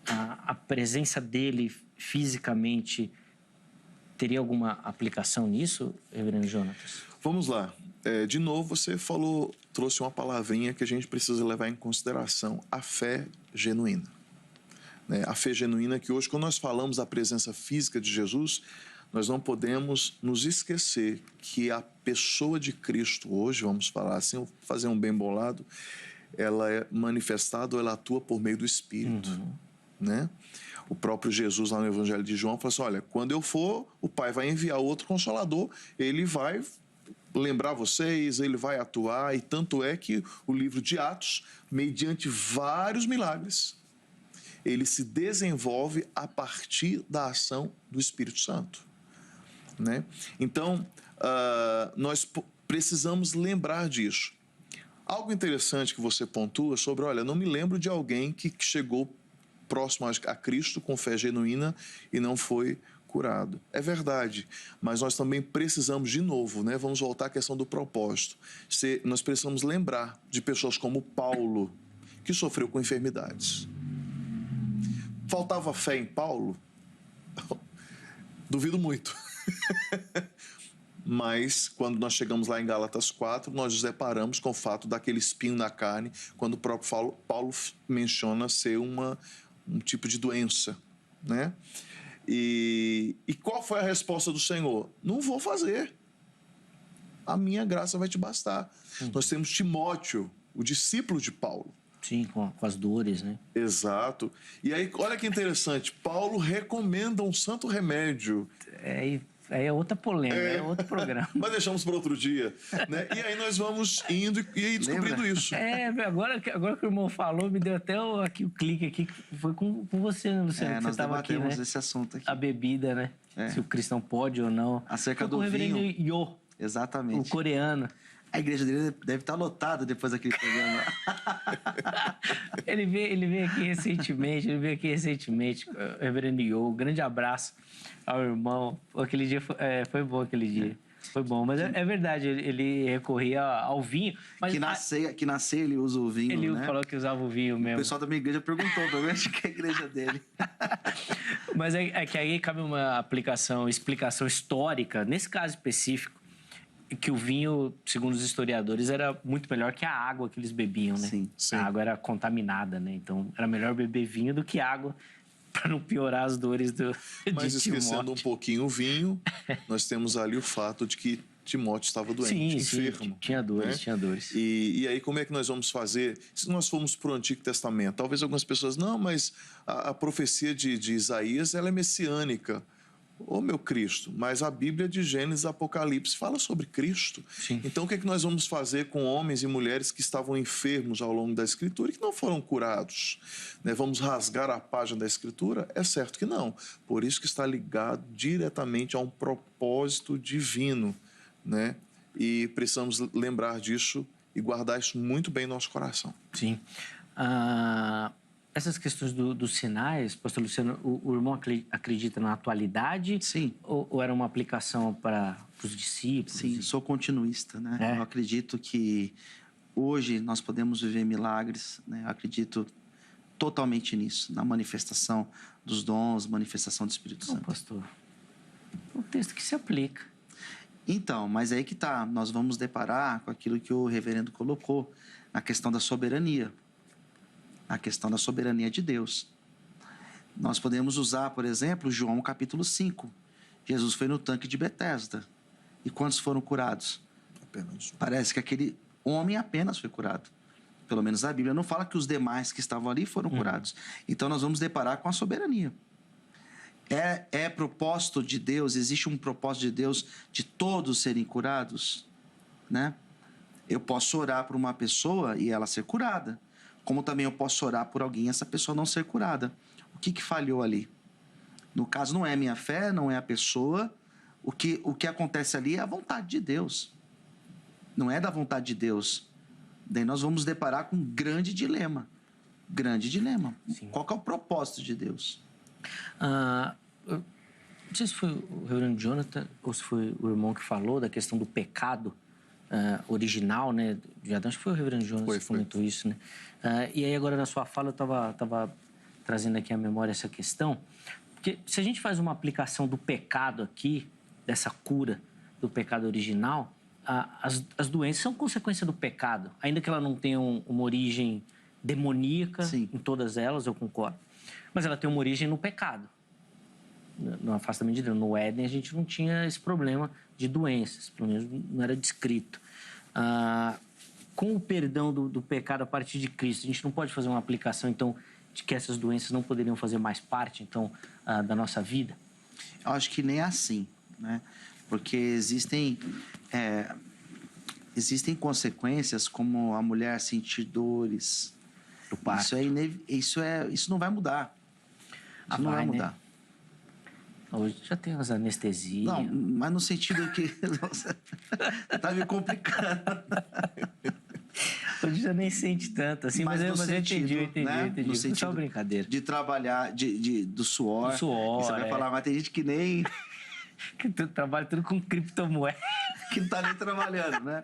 A presença dele fisicamente teria alguma aplicação nisso, reverendo Jonatas? Vamos lá. De novo, você trouxe uma palavrinha que a gente precisa levar em consideração, a fé genuína. A fé genuína que hoje, quando nós falamos da presença física de Jesus, nós não podemos nos esquecer que a pessoa de Cristo hoje, vamos falar assim, fazer um bem bolado, ela é manifestada ou ela atua por meio do Espírito. Né? O próprio Jesus, lá no Evangelho de João, fala assim, olha, quando eu for, o Pai vai enviar outro Consolador, ele vai lembrar vocês, ele vai atuar, e tanto é que o livro de Atos, mediante vários milagres, ele se desenvolve a partir da ação do Espírito Santo. Né? Então, nós precisamos lembrar disso. Algo interessante que você pontua sobre, olha, não me lembro de alguém que chegou próximo a Cristo com fé genuína e não foi curado. É verdade, mas nós também precisamos, de novo, né? Vamos voltar à questão do propósito. Nós precisamos lembrar de pessoas como Paulo, que sofreu com enfermidades. Faltava fé em Paulo? Duvido muito. Mas, quando nós chegamos lá em Gálatas 4, nós nos deparamos com o fato daquele espinho na carne, quando o próprio Paulo menciona ser um tipo de doença, né? E qual foi a resposta do Senhor? Não vou fazer. A minha graça vai te bastar. Nós temos Timóteo, o discípulo de Paulo. Sim, com as dores, né? Exato. E aí, olha que interessante, Paulo recomenda um santo remédio. Aí é outra polêmica, é outro programa. Mas deixamos para outro dia, né? E aí nós vamos indo e descobrindo isso. Agora que o irmão falou, me deu até o clique aqui, foi com você, né, Luciano? Nós debatemos aqui, né? esse assunto aqui. A bebida, né? Se o cristão pode ou não. Acerca do vinho. O reverendo Yo. Exatamente. O coreano. A igreja dele deve estar lotada depois daquele programa. Ele veio aqui recentemente, o reverendo Yo. Um grande abraço ao irmão. Aquele dia foi bom aquele dia. Foi bom, mas é verdade, ele recorria ao vinho. Mas que na ceia ele usa o vinho, ele né? falou que usava o vinho mesmo. O pessoal da minha igreja perguntou pra mim, acho que é a igreja dele. Mas é que aí cabe uma explicação histórica, nesse caso específico, que o vinho, segundo os historiadores, era muito melhor que a água que eles bebiam, né? Sim. A água era contaminada, né? Então, era melhor beber vinho do que água para não piorar as dores Mas de esquecendo Timóteo. um pouquinho o vinho, nós temos ali o fato de que Timóteo estava doente, enfermo. Tinha dores, né? tinha dores. E aí como é que nós vamos fazer? Se nós formos para o Antigo Testamento, talvez algumas pessoas, não, mas a profecia de Isaías, ela é messiânica. Ô meu Cristo, mas a Bíblia de Gênesis e Apocalipse fala sobre Cristo. Sim. Então o que é que nós vamos fazer com homens e mulheres que estavam enfermos ao longo da Escritura e que não foram curados? Né? Vamos rasgar a página da Escritura? É certo que não. Por isso que está ligado diretamente a um propósito divino, né? E precisamos lembrar disso e guardar isso muito bem no nosso coração. Sim. Essas questões dos sinais, pastor Luciano, o irmão acredita na atualidade? Sim. Ou era uma aplicação para os discípulos? Sim, sou continuista, né? É. Eu acredito que hoje nós podemos viver milagres, né? Eu acredito totalmente nisso, na manifestação dos dons, manifestação do Espírito Não, Santo. pastor. É um texto que se aplica. Então, mas aí que tá, nós vamos deparar com aquilo que o reverendo colocou, na questão da soberania. A questão da soberania de Deus. Nós podemos usar, por exemplo, João capítulo 5. Jesus foi no tanque de Betesda. E quantos foram curados? Apenas. Parece que aquele homem apenas foi curado. Pelo menos a Bíblia não fala que os demais que estavam ali foram curados. Então nós vamos deparar com a soberania. É propósito de Deus, existe um propósito de Deus de todos serem curados, né? Eu posso orar por uma pessoa e ela ser curada. Como também eu posso orar por alguém e essa pessoa não ser curada. O que falhou ali? No caso, não é a minha fé, não é a pessoa. O que acontece ali é a vontade de Deus. Não é da vontade de Deus. Daí nós vamos deparar com um grande dilema. Grande dilema. Sim. Qual que é o propósito de Deus? Não sei se foi o reverendo Jonathan ou se foi o irmão que falou da questão do pecado original, né, de Adão. Acho que foi o reverendo Jonathan que comentou isso, né? E aí agora na sua fala eu estava trazendo aqui à memória essa questão, porque se a gente faz uma aplicação do pecado aqui, dessa cura do pecado original, as doenças são consequência do pecado, ainda que ela não tenha uma origem demoníaca. Sim. Em todas elas, eu concordo, mas ela tem uma origem no pecado. No afastamento de Deus. No Éden, a gente não tinha esse problema de doenças, pelo menos não era descrito. Com o perdão do pecado a partir de Cristo, a gente não pode fazer uma aplicação, então, de que essas doenças não poderiam fazer mais parte, então, da nossa vida? Eu acho que nem assim, né? Porque existem consequências, como a mulher sentir dores Do parto. Isso não vai mudar. Isso não vai mudar. Né? Hoje já tem as anestesias. Não, mas no sentido que você tá me complicando. Hoje já nem sente tanto, assim, mas eu entendi. Né? Entendi. No sentido só brincadeira. de trabalhar, do suor. Do suor, Você vai falar, mas tem gente que nem... Que tu trabalha tudo com criptomoeda. que não tá nem trabalhando, né?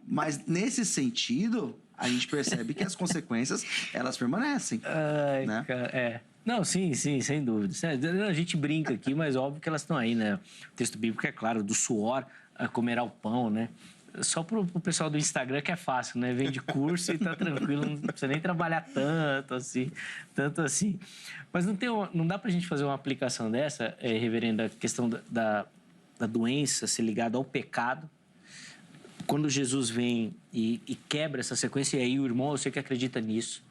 Mas nesse sentido, a gente percebe que as consequências, elas permanecem. Ai, né? Cara, Não, sim, sem dúvida. A gente brinca aqui, mas óbvio que elas estão aí, né? O texto bíblico é claro, do suor comerá o pão, né? Só pro pessoal do Instagram que é fácil, né? Vende curso e tá tranquilo, não precisa nem trabalhar tanto assim. Mas não dá pra gente fazer uma aplicação dessa, reverendo, a questão da doença ser ligada ao pecado. Quando Jesus vem e quebra essa sequência, e aí o irmão, eu sei que acredita nisso,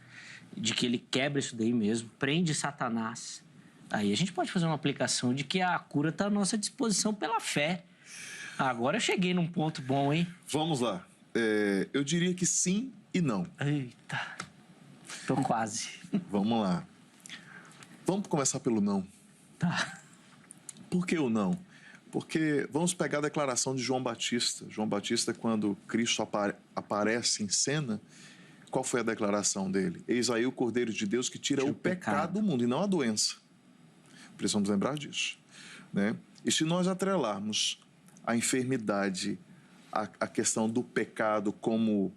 de que ele quebra isso daí mesmo, prende Satanás. Aí a gente pode fazer uma aplicação de que a cura está à nossa disposição pela fé. Agora eu cheguei num ponto bom, hein? Vamos lá. Eu diria que sim e não. Eita, tô quase. Vamos lá. Vamos começar pelo não. Tá. Por que o não? Porque vamos pegar a declaração de João Batista. João Batista, quando Cristo aparece em cena, qual foi a declaração dele? Eis aí o Cordeiro de Deus que tira o pecado do mundo, e não a doença. Precisamos lembrar disso, né? E se nós atrelarmos a enfermidade, a questão do pecado como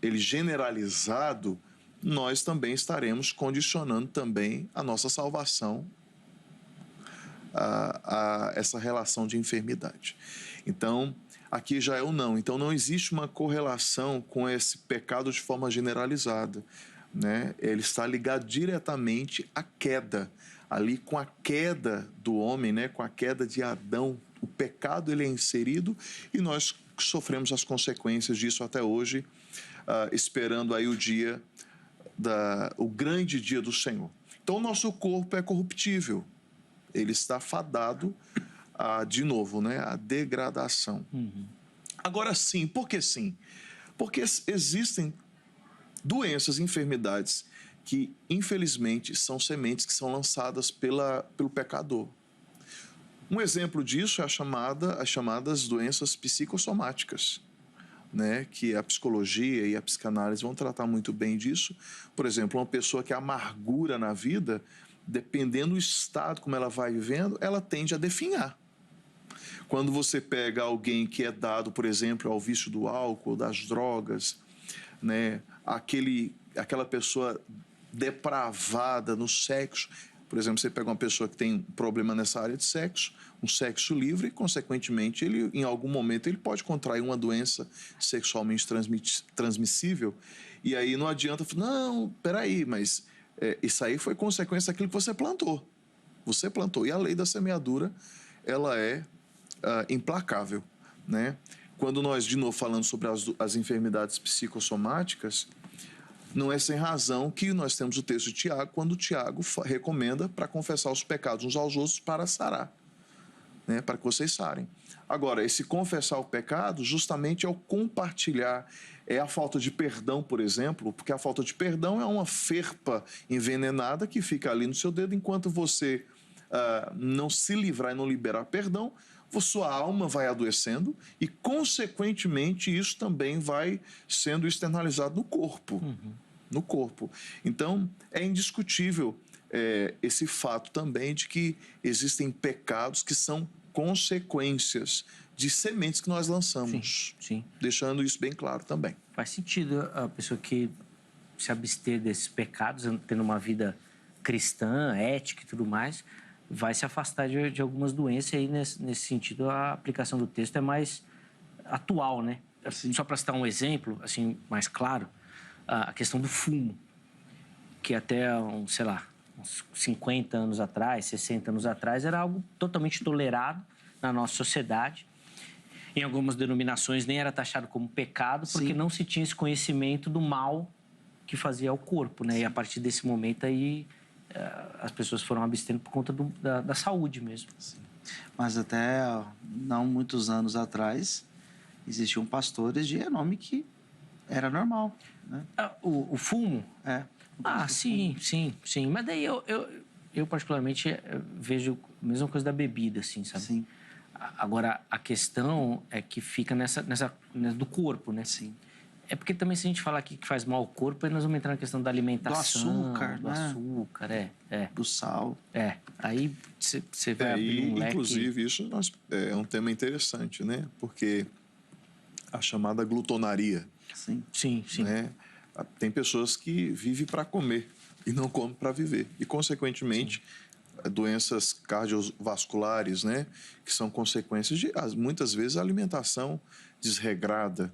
ele generalizado, nós também estaremos condicionando também a nossa salvação a essa relação de enfermidade. Então, aqui já é o não. Então, não existe uma correlação com esse pecado de forma generalizada, né? Ele está ligado diretamente à queda, ali com a queda do homem, né? Com a queda de Adão. O pecado ele é inserido e nós sofremos as consequências disso até hoje, esperando aí o grande dia do Senhor. Então, o nosso corpo é corruptível. ele está fadado de novo, né, a degradação. Agora sim, por que sim? Porque existem doenças, enfermidades que, infelizmente, são sementes que são lançadas pelo pecador. Um exemplo disso é as chamadas doenças psicossomáticas, né, que a psicologia e a psicanálise vão tratar muito bem disso. Por exemplo, uma pessoa que é amargura na vida, dependendo do estado como ela vai vivendo, ela tende a definhar. Quando você pega alguém que é dado, por exemplo, ao vício do álcool, das drogas, né, aquela pessoa depravada no sexo, por exemplo, você pega uma pessoa que tem um problema nessa área de sexo, um sexo livre, e, consequentemente, ele, em algum momento, ele pode contrair uma doença sexualmente transmissível, e aí não adianta falar, não, peraí, mas isso aí foi consequência daquilo que você plantou. Você plantou, e a lei da semeadura, ela é implacável, né? Quando nós, de novo, falando sobre as enfermidades psicossomáticas, não é sem razão que nós temos o texto de Tiago, quando Tiago recomenda para confessar os pecados uns aos outros para sarar, né? Para que vocês sarem. Agora, esse confessar o pecado justamente é o compartilhar, é a falta de perdão, por exemplo, porque a falta de perdão é uma ferpa envenenada que fica ali no seu dedo, enquanto você não se livrar e não liberar perdão, sua alma vai adoecendo e, consequentemente, isso também vai sendo externalizado no corpo. No corpo. Então, é indiscutível esse fato também de que existem pecados que são consequências de sementes que nós lançamos. Sim. Deixando isso bem claro também. Faz sentido a pessoa que se abster desses pecados, tendo uma vida cristã, ética e tudo mais, vai se afastar de algumas doenças. E aí, nesse sentido, a aplicação do texto é mais atual, né? Assim, só para citar um exemplo, assim, mais claro, a questão do fumo, que até, uns 50 anos atrás, 60 anos atrás, era algo totalmente tolerado na nossa sociedade. Em algumas denominações nem era taxado como pecado, porque não se tinha esse conhecimento do mal que fazia ao corpo, né? E a partir desse momento aí, as pessoas foram abstendo por conta da saúde mesmo. Sim. Mas até não muitos anos atrás, existiam pastores de renome que era normal, né? O fumo? Sim. Mas daí eu particularmente vejo a mesma coisa da bebida, assim, sabe? Sim. Agora, a questão é que fica nessa do corpo, né? Sim. É porque também, se a gente falar aqui que faz mal ao corpo, aí nós vamos entrar na questão da alimentação. Do açúcar, do sal. Aí você vai abrir um leque. Inclusive, isso é um tema interessante, né? Porque a chamada glutonaria. Sim. Né? Tem pessoas que vivem para comer e não comem para viver. E, consequentemente, doenças cardiovasculares, né? Que são consequências de, muitas vezes, a alimentação desregrada.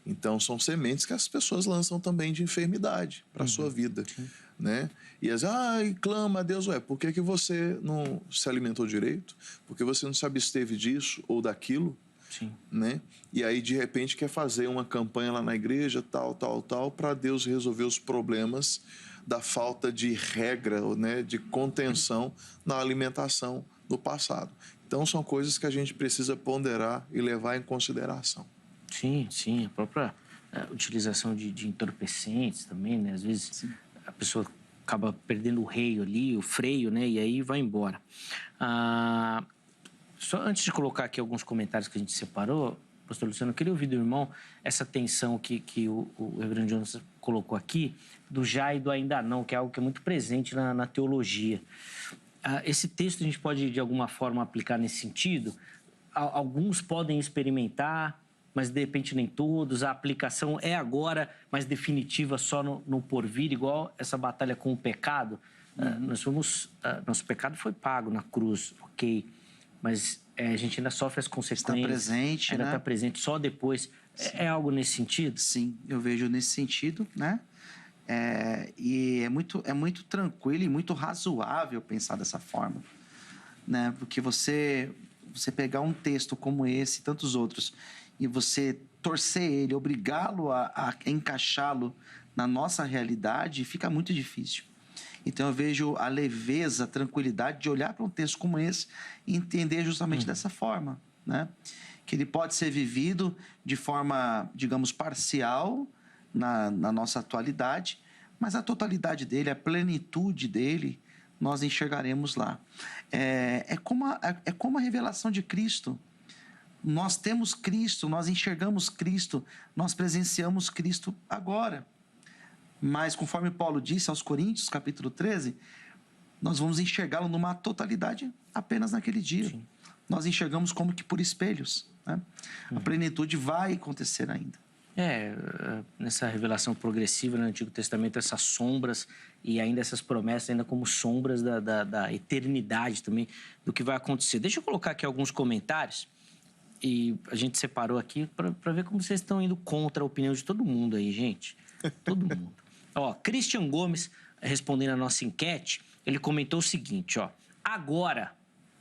Então, são sementes que as pessoas lançam também de enfermidade para a sua vida, né? E elas clama a Deus, por que você não se alimentou direito? Por que você não se absteve disso ou daquilo? Né? E aí, de repente, quer fazer uma campanha lá na igreja, tal, para Deus resolver os problemas da falta de regra, né? De contenção na alimentação no passado. Então, são coisas que a gente precisa ponderar e levar em consideração. Sim, a própria utilização de entorpecentes também, né? Às vezes a pessoa acaba perdendo o o freio, né? E aí vai embora. Só antes de colocar aqui alguns comentários que a gente separou, pastor Luciano, eu queria ouvir do irmão essa tensão que o reverendo Jonas colocou aqui, do já e do ainda não, que é algo que é muito presente na teologia. Esse texto a gente pode, de alguma forma, aplicar nesse sentido? Alguns podem experimentar, mas de repente nem todos. A aplicação é agora, mas definitiva só no porvir, igual essa batalha com o pecado. Nosso pecado foi pago na cruz, ok, mas a gente ainda sofre as consequências. Está presente, ainda né? está presente só depois. É algo nesse sentido? Sim, eu vejo nesse sentido, né? E é muito tranquilo e muito razoável pensar dessa forma, né? Porque você pegar um texto como esse e tantos outros e você torcer ele, obrigá-lo a encaixá-lo na nossa realidade, fica muito difícil. Então eu vejo a leveza, a tranquilidade de olhar para um texto como esse e entender justamente dessa forma, né? Que ele pode ser vivido de forma, digamos, parcial na nossa atualidade, mas a totalidade dele, a plenitude dele, nós enxergaremos lá. É como a revelação de Cristo. Nós temos Cristo, nós enxergamos Cristo, nós presenciamos Cristo agora. Mas, conforme Paulo disse aos Coríntios, capítulo 13, nós vamos enxergá-lo numa totalidade apenas naquele dia. Sim. Nós enxergamos como que por espelhos, né? A plenitude vai acontecer ainda. Nessa revelação progressiva no Antigo Testamento, essas sombras e ainda essas promessas ainda como sombras da eternidade também, do que vai acontecer. Deixa eu colocar aqui alguns comentários e a gente separou aqui para ver como vocês estão indo contra a opinião de todo mundo aí, gente. Todo mundo. Christian Gomes, respondendo a nossa enquete, ele comentou o seguinte, agora,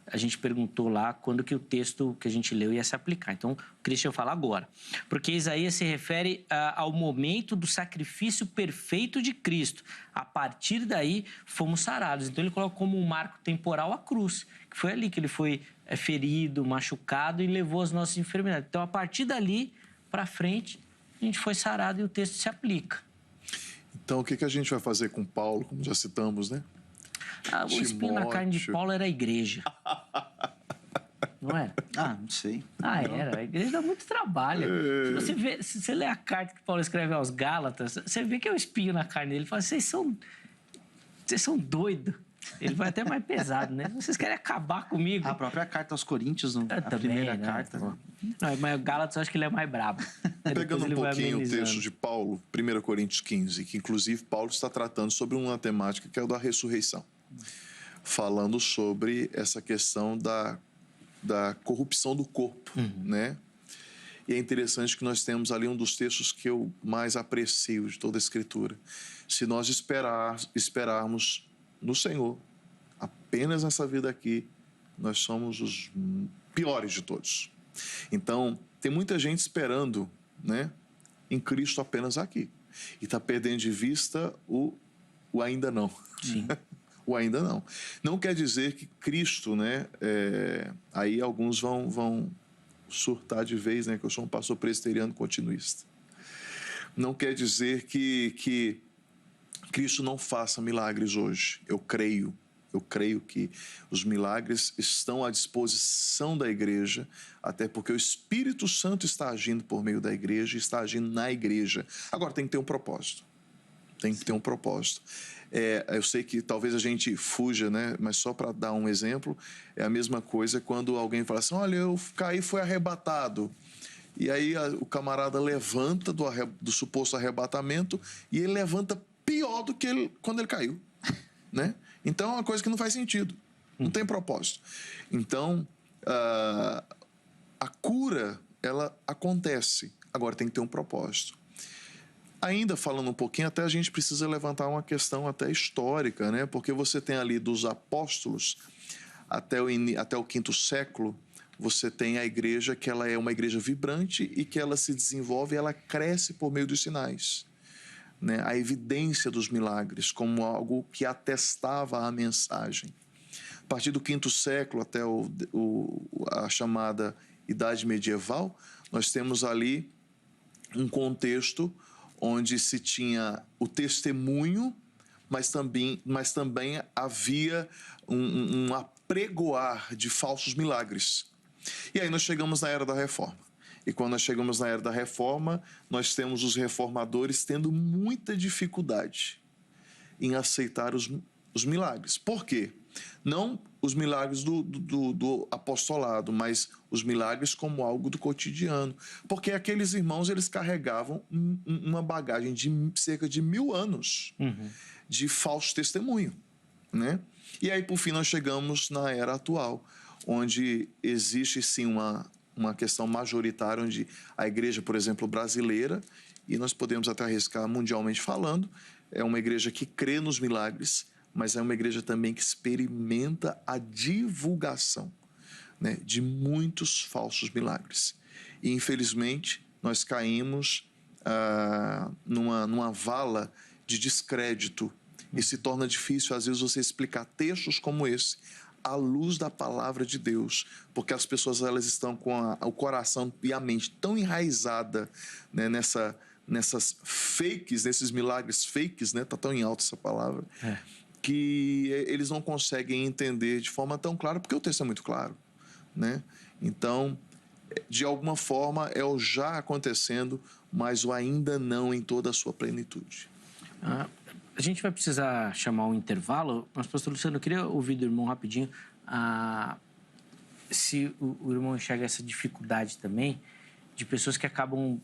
a gente perguntou lá quando que o texto que a gente leu ia se aplicar. Então, o Christian fala agora. Porque Isaías se refere ao momento do sacrifício perfeito de Cristo. A partir daí, fomos sarados. Então, ele coloca como um marco temporal a cruz, que foi ali que ele foi ferido, machucado e levou as nossas enfermidades. Então, a partir dali para frente, a gente foi sarado e o texto se aplica. Então, o que a gente vai fazer com Paulo, como já citamos, né? O espinho na carne de Paulo era a igreja. Não era? Não sei. Era. A igreja dá muito trabalho. Se você lê a carta que Paulo escreve aos Gálatas, você vê que é o espinho na carne dele. Ele fala, vocês são doidos. Ele vai até mais pesado, né? Vocês querem acabar comigo? A própria carta aos Coríntios, a primeira carta. Não, mas o Gálatas eu acho que ele é mais brabo. Pegando um pouquinho o texto de Paulo, 1 Coríntios 15, que inclusive Paulo está tratando sobre uma temática que é o da ressurreição. Falando sobre essa questão da corrupção do corpo, né? E é interessante que nós temos ali um dos textos que eu mais aprecio de toda a Escritura. Se nós esperarmos no Senhor, apenas nessa vida aqui, nós somos os piores de todos. Então, tem muita gente esperando, né, em Cristo apenas aqui. E está perdendo de vista o ainda não. Sim. O ainda não. Não quer dizer que Cristo, né, aí alguns vão surtar de vez, né, que eu sou um pastor presbiteriano continuista. Não quer dizer que Cristo não faça milagres hoje. Eu creio que os milagres estão à disposição da igreja, até porque o Espírito Santo está agindo por meio da igreja, está agindo na igreja. Agora, tem que ter um propósito. Tem que ter um propósito. Eu sei que talvez a gente fuja, né? Mas só para dar um exemplo, é a mesma coisa quando alguém fala assim, olha, eu caí, fui arrebatado. E aí o camarada levanta do suposto arrebatamento e ele levanta pior do que quando ele caiu, né? Então é uma coisa que não faz sentido, não tem propósito. Então a cura, ela acontece, agora tem que ter um propósito. Ainda falando um pouquinho, até a gente precisa levantar uma questão até histórica, né? Porque você tem ali dos apóstolos até o 5º século, você tem a igreja que ela é uma igreja vibrante e que ela se desenvolve, ela cresce por meio dos sinais. Né, a evidência dos milagres como algo que atestava a mensagem. A partir do 5º século até a chamada Idade Medieval, nós temos ali um contexto onde se tinha o testemunho, mas também havia um apregoar de falsos milagres. E aí nós chegamos na Era da Reforma. E quando nós chegamos na Era da Reforma, nós temos os reformadores tendo muita dificuldade em aceitar os milagres. Por quê? Não os milagres do apostolado, mas os milagres como algo do cotidiano. Porque aqueles irmãos, eles carregavam uma bagagem de cerca de 1000 anos de falso testemunho, né? E aí, por fim, nós chegamos na era atual, onde existe, sim, uma questão majoritária, onde a igreja, por exemplo, brasileira, e nós podemos até arriscar mundialmente falando, é uma igreja que crê nos milagres, mas é uma igreja também que experimenta a divulgação, né, de muitos falsos milagres. E, infelizmente, nós caímos numa vala de descrédito E se torna difícil, às vezes, você explicar textos como esse à luz da palavra de Deus, porque as pessoas elas estão com o coração e a mente tão enraizada, né, nessas fakes, nesses milagres fakes, né, tá tão em alta essa palavra, que eles não conseguem entender de forma tão clara, porque o texto é muito claro, né? Então, de alguma forma, é o já acontecendo, mas o ainda não em toda a sua plenitude. A gente vai precisar chamar um intervalo, mas, pastor Luciano, eu queria ouvir do irmão rapidinho se o irmão enxerga essa dificuldade também de pessoas que acabam,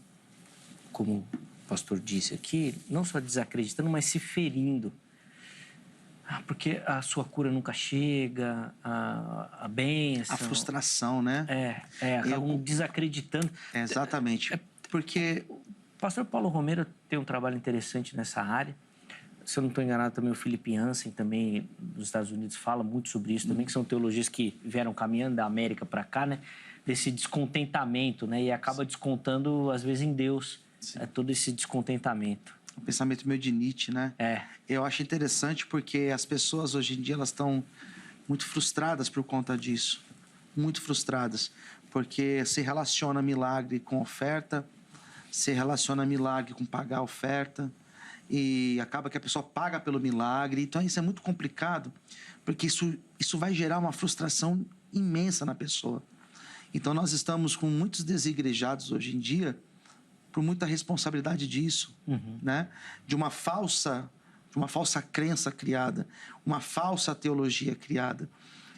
como o pastor disse aqui, não só desacreditando, mas se ferindo. Porque a sua cura nunca chega, a bênção... A frustração, né? Acabam desacreditando. Exatamente. Porque o pastor Paulo Romero tem um trabalho interessante nessa área. Se eu não estou enganado, também o Philip Yancey, também dos Estados Unidos, fala muito sobre isso também, que são teologias que vieram caminhando da América para cá, né? Desse descontentamento, né? E acaba descontando, às vezes, em Deus, todo esse descontentamento. O pensamento meio de Nietzsche, né? Eu acho interessante porque as pessoas, hoje em dia, elas estão muito frustradas por conta disso. Muito frustradas. Porque se relaciona milagre com oferta, se relaciona milagre com pagar a oferta, e acaba que a pessoa paga pelo milagre. Então isso é muito complicado, porque isso vai gerar uma frustração imensa na pessoa. Então nós estamos com muitos desigrejados hoje em dia por muita responsabilidade disso, né? De uma falsa crença criada, uma falsa teologia criada.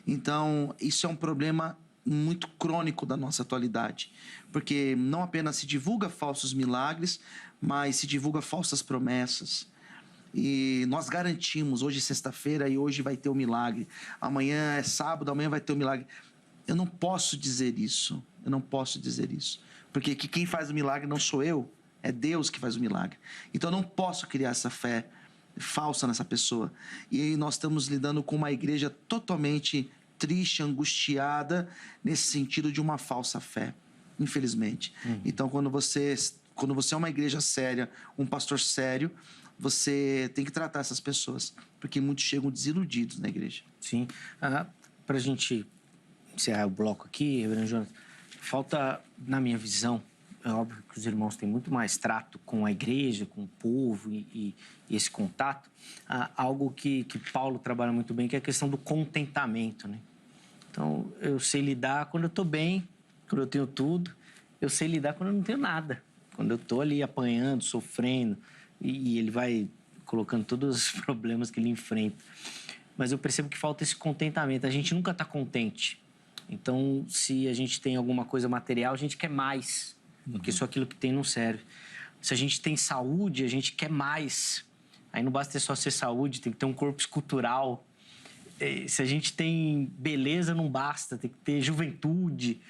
Então isso é um problema muito crônico da nossa atualidade, porque não apenas se divulga falsos milagres, mas se divulga falsas promessas. E nós garantimos, hoje é sexta-feira e hoje vai ter o milagre, amanhã é sábado, amanhã vai ter o milagre. Eu não posso dizer isso, porque quem faz o milagre não sou eu, é Deus que faz o milagre. Então eu não posso criar essa fé falsa nessa pessoa. E aí nós estamos lidando com uma igreja totalmente triste, angustiada, nesse sentido de uma falsa fé, infelizmente. Então, quando você é uma igreja séria, um pastor sério, você tem que tratar essas pessoas, porque muitos chegam desiludidos na igreja. Sim. Para a gente encerrar o bloco aqui, Reverendo Jonas, falta, na minha visão, é óbvio que os irmãos têm muito mais trato com a igreja, com o povo e esse contato, algo que Paulo trabalha muito bem, que é a questão do contentamento, né? Então, eu sei lidar quando eu estou bem, quando eu tenho tudo. Eu sei lidar quando eu não tenho nada. Quando eu estou ali apanhando, sofrendo, e ele vai colocando todos os problemas que ele enfrenta. Mas eu percebo que falta esse contentamento. A gente nunca está contente. Então, se a gente tem alguma coisa material, a gente quer mais, porque só aquilo que tem não serve. Se a gente tem saúde, a gente quer mais. Aí não basta só ser saúde, tem que ter um corpo escultural. Se a gente tem beleza, não basta, tem que ter juventude.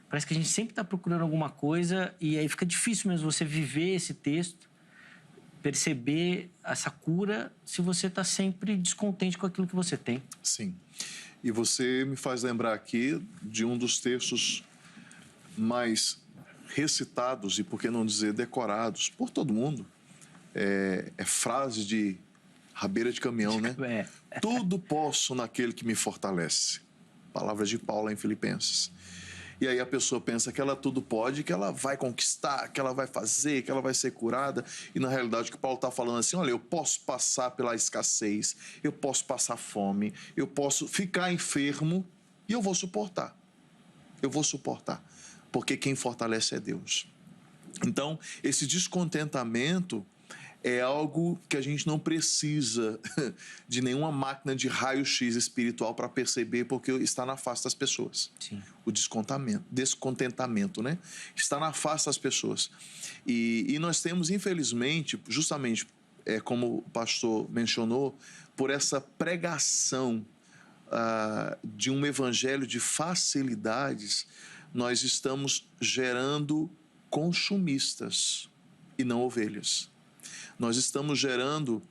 Parece que a gente sempre está procurando alguma coisa e aí fica difícil mesmo você viver esse texto, perceber essa cura, se você está sempre descontente com aquilo que você tem. Sim. E você me faz lembrar aqui de um dos textos mais recitados e, por que não dizer, decorados por todo mundo. É frase de rabeira de caminhão, né? Tudo posso naquele que me fortalece. Palavras de Paulo em Filipenses. E aí a pessoa pensa que ela tudo pode, que ela vai conquistar, que ela vai fazer, que ela vai ser curada. E na realidade o que Paulo está falando assim, olha, eu posso passar pela escassez, eu posso passar fome, eu posso ficar enfermo e eu vou suportar. Eu vou suportar, porque quem fortalece é Deus. Então, esse descontentamento é algo que a gente não precisa de nenhuma máquina de raio-x espiritual para perceber, porque está na face das pessoas. Sim. O descontentamento, né? Está na face das pessoas. E nós temos, infelizmente, justamente, como o pastor mencionou, por essa pregação de um evangelho de facilidades, nós estamos gerando consumistas e não ovelhas. Nós estamos gerando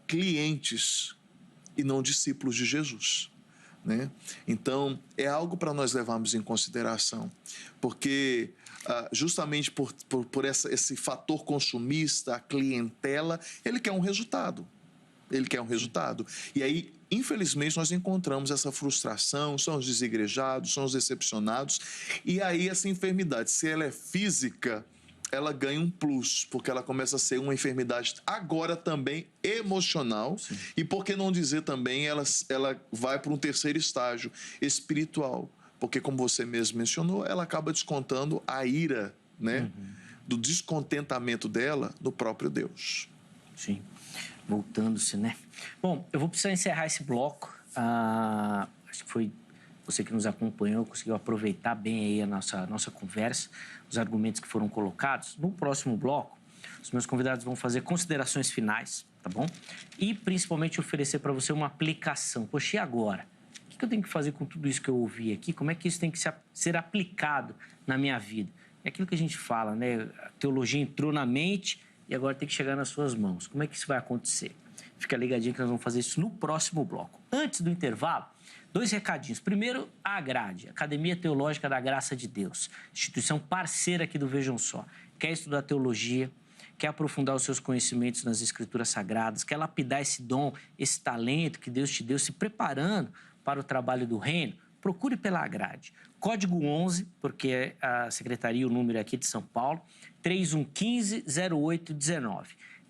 clientes e não discípulos de Jesus, né? Então, é algo para nós levarmos em consideração, porque justamente por esse fator consumista, a clientela, ele quer um resultado. ele quer um resultado. E aí, infelizmente, nós encontramos essa frustração, são os desigrejados, são os decepcionados. E aí, essa enfermidade, se ela é física, ela ganha um plus, porque ela começa a ser uma enfermidade agora também emocional. Sim. E por que não dizer também, ela vai para um terceiro estágio, espiritual. Porque, como você mesmo mencionou, ela acaba descontando a ira, né? Do descontentamento dela no próprio Deus. Sim, voltando-se, né? Bom, eu vou precisar encerrar esse bloco. Acho que foi você que nos acompanhou, conseguiu aproveitar bem aí a nossa conversa, os argumentos que foram colocados. No próximo bloco, os meus convidados vão fazer considerações finais, tá bom? E, principalmente, oferecer para você uma aplicação. Poxa, e agora? O que eu tenho que fazer com tudo isso que eu ouvi aqui? Como é que isso tem que ser aplicado na minha vida? É aquilo que a gente fala, né? A teologia entrou na mente e agora tem que chegar nas suas mãos. Como é que isso vai acontecer? Fica ligadinho que nós vamos fazer isso no próximo bloco. Antes do intervalo, 2 recadinhos. Primeiro, a Agrade, Academia Teológica da Graça de Deus, instituição parceira aqui do Vejam Só. Quer estudar teologia, quer aprofundar os seus conhecimentos nas Escrituras Sagradas, quer lapidar esse dom, esse talento que Deus te deu, se preparando para o trabalho do reino, procure pela Agrade. Código 11, porque a secretaria, o número é aqui de São Paulo, 3115-0819.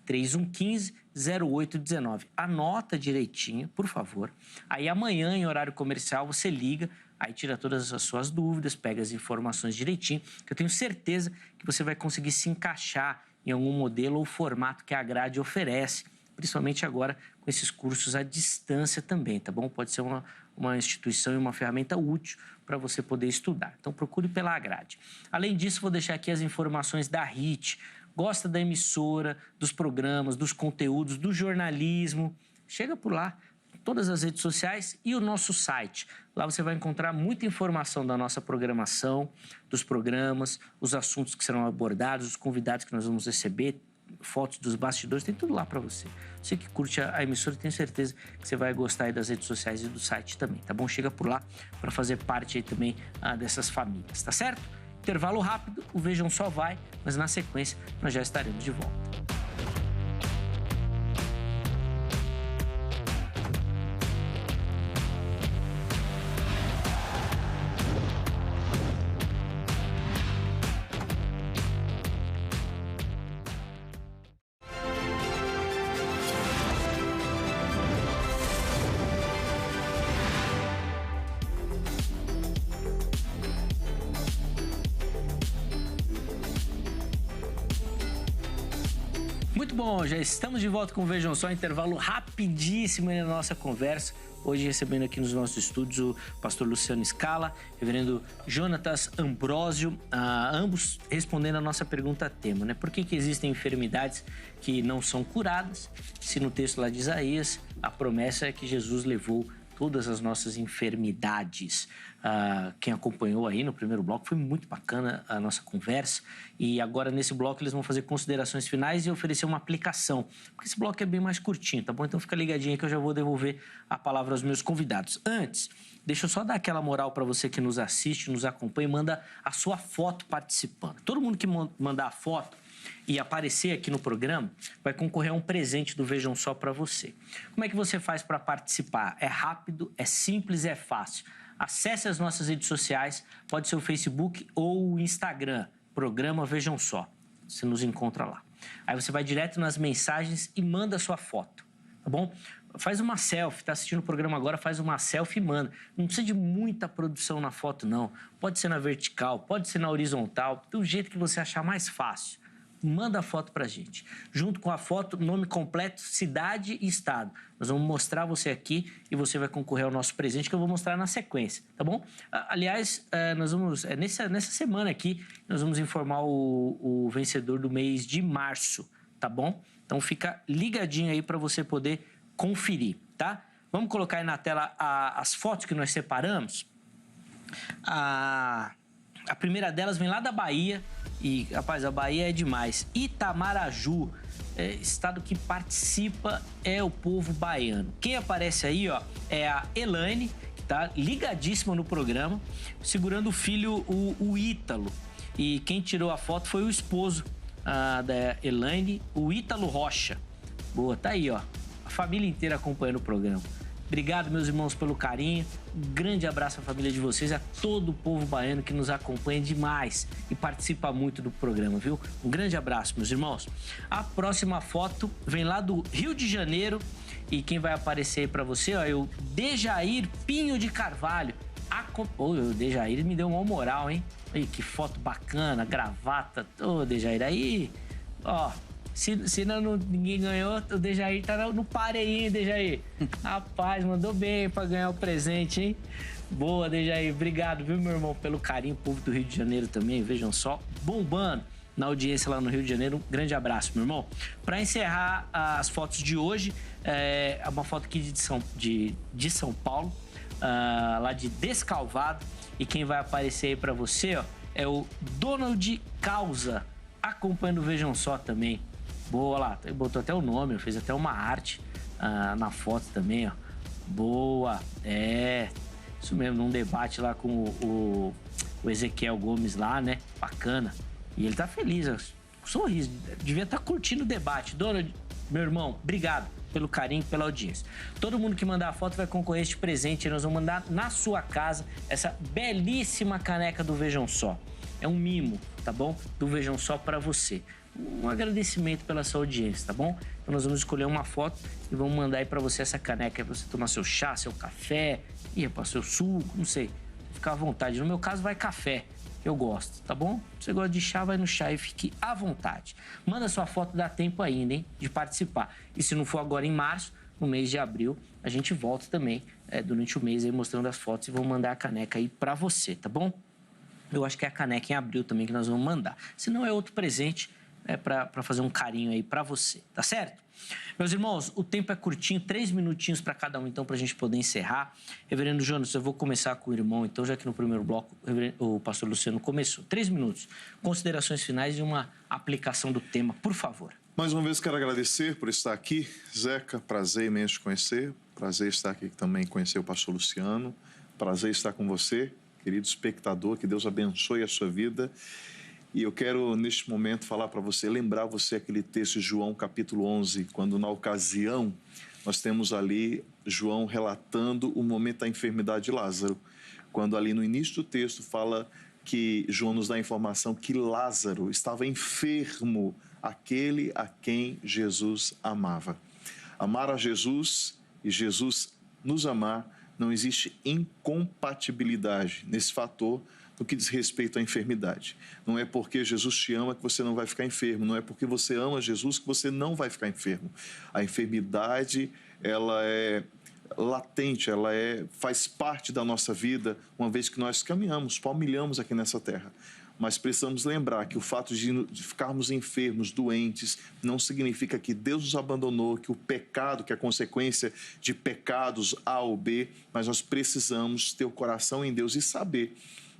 3115-0819. Anota direitinho, por favor. Aí amanhã, em horário comercial, você liga, aí tira todas as suas dúvidas, pega as informações direitinho, que eu tenho certeza que você vai conseguir se encaixar em algum modelo ou formato que a Grade oferece, principalmente agora com esses cursos à distância também, tá bom? Pode ser uma instituição e uma ferramenta útil para você poder estudar. Então, procure pela Grade. Além disso, vou deixar aqui as informações da HIT. Gosta da emissora, dos programas, dos conteúdos, do jornalismo? Chega por lá, todas as redes sociais e o nosso site. Lá você vai encontrar muita informação da nossa programação, dos programas, os assuntos que serão abordados, os convidados que nós vamos receber, fotos dos bastidores, tem tudo lá para você. Você que curte a emissora, tenho certeza que você vai gostar aí das redes sociais e do site também, tá bom? Chega por lá para fazer parte aí também dessas famílias, tá certo? Intervalo rápido, o Vejam Só vai, mas na sequência nós já estaremos de volta. Muito bom, já estamos de volta com o Vejam Só, intervalo rapidíssimo aí na nossa conversa. Hoje recebendo aqui nos nossos estúdios o pastor Luciano Scala, reverendo Jonatas Ambrósio, ambos respondendo a nossa pergunta tema, né? Por que existem enfermidades que não são curadas, se no texto lá de Isaías a promessa é que Jesus levou todas as nossas enfermidades. Quem acompanhou aí no primeiro bloco, foi muito bacana a nossa conversa. E agora, nesse bloco, eles vão fazer considerações finais e oferecer uma aplicação. Porque esse bloco é bem mais curtinho, tá bom? Então fica ligadinho aí que eu já vou devolver a palavra aos meus convidados. Antes, deixa eu só dar aquela moral para você que nos assiste, nos acompanha e manda a sua foto participando. Todo mundo que mandar a foto e aparecer aqui no programa, vai concorrer a um presente do Vejam Só para você. Como é que você faz para participar? É rápido, é simples, é fácil. Acesse as nossas redes sociais, pode ser o Facebook ou o Instagram, programa Vejam Só. Você nos encontra lá. Aí você vai direto nas mensagens e manda a sua foto, tá bom? Faz uma selfie, tá assistindo o programa agora, faz uma selfie e manda. Não precisa de muita produção na foto, não. Pode ser na vertical, pode ser na horizontal, do jeito que você achar mais fácil. Manda a foto pra gente. Junto com a foto, nome completo, cidade e estado. Nós vamos mostrar você aqui e você vai concorrer ao nosso presente que eu vou mostrar na sequência, tá bom? Aliás, nós vamos, nessa semana aqui, nós vamos informar o vencedor do mês de março, tá bom? Então fica ligadinho aí para você poder conferir, tá? Vamos colocar aí na tela as fotos que nós separamos. A primeira delas vem lá da Bahia. E, rapaz, a Bahia é demais. Itamaraju, estado que participa é o povo baiano. Quem aparece aí, ó, é a Elaine, que tá ligadíssima no programa, segurando o filho, o Ítalo. E quem tirou a foto foi o esposo da Elaine, o Ítalo Rocha. Boa, tá aí, ó, a família inteira acompanhando o programa. Obrigado, meus irmãos, pelo carinho. Um grande abraço à família de vocês, a todo o povo baiano que nos acompanha demais e participa muito do programa, viu? Um grande abraço, meus irmãos. A próxima foto vem lá do Rio de Janeiro e quem vai aparecer aí pra você, ó, é o Dejair Pinho de Carvalho. O Dejair me deu uma moral, hein? Aí, que foto bacana, gravata. Ô, Dejair, aí, ó... Se não, ninguém ganhou, o Dejair tá no pare aí, hein, Dejair? Rapaz, mandou bem pra ganhar o presente, hein? Boa, Dejair. Obrigado, viu, meu irmão, pelo carinho. O povo do Rio de Janeiro também, vejam só, bombando na audiência lá no Rio de Janeiro. Um grande abraço, meu irmão. Pra encerrar as fotos de hoje, é uma foto aqui de São Paulo, lá de Descalvado. E quem vai aparecer aí pra você, ó, é o Donald Causa, acompanhando o Vejam Só também. Boa lá, botou até o nome, fez até uma arte na foto também, ó. Boa, isso mesmo, num debate lá com o Ezequiel Gomes lá, né? Bacana. E ele tá feliz, ó, sorriso, devia estar curtindo o debate. Donald, meu irmão, obrigado pelo carinho, pela audiência. Todo mundo que mandar a foto vai concorrer a este presente. Nós vamos mandar na sua casa essa belíssima caneca do Vejam Só. É um mimo, tá bom? Do Vejam Só pra você. Um agradecimento pela sua audiência, tá bom? Então nós vamos escolher uma foto e vamos mandar aí pra você essa caneca aí pra você tomar seu chá, seu café, para seu suco, não sei. Ficar à vontade. No meu caso vai café, que eu gosto, tá bom? Se você gosta de chá, vai no chá e fique à vontade. Manda sua foto, dá tempo ainda, hein? De participar. E se não for agora em março, no mês de abril, a gente volta também durante o mês aí mostrando as fotos e vamos mandar a caneca aí pra você, tá bom? Eu acho que é a caneca em abril também que nós vamos mandar. Se não, é outro presente para fazer um carinho aí para você, tá certo? Meus irmãos, o tempo é curtinho, 3 minutinhos para cada um, então, para a gente poder encerrar. Reverendo Jonas, eu vou começar com o irmão, então, já que no primeiro bloco o pastor Luciano começou. 3 minutos, considerações finais e uma aplicação do tema, por favor. Mais uma vez quero agradecer por estar aqui. Zeca, prazer imenso te conhecer. Prazer estar aqui também conhecer o pastor Luciano. Prazer estar com você, querido espectador, que Deus abençoe a sua vida. E eu quero, neste momento, falar para você, lembrar você aquele texto de João, capítulo 11, quando, na ocasião, nós temos ali João relatando o momento da enfermidade de Lázaro. Quando ali no início do texto fala que João nos dá a informação que Lázaro estava enfermo, aquele a quem Jesus amava. Amar a Jesus e Jesus nos amar, não existe incompatibilidade nesse fator no que diz respeito à enfermidade. Não é porque Jesus te ama que você não vai ficar enfermo, não é porque você ama Jesus que você não vai ficar enfermo. A enfermidade, ela é latente, faz parte da nossa vida, uma vez que nós caminhamos, palmilhamos aqui nessa terra. Mas precisamos lembrar que o fato de ficarmos enfermos, doentes, não significa que Deus nos abandonou, que o pecado, que é a consequência de pecados A ou B, mas nós precisamos ter o coração em Deus e saber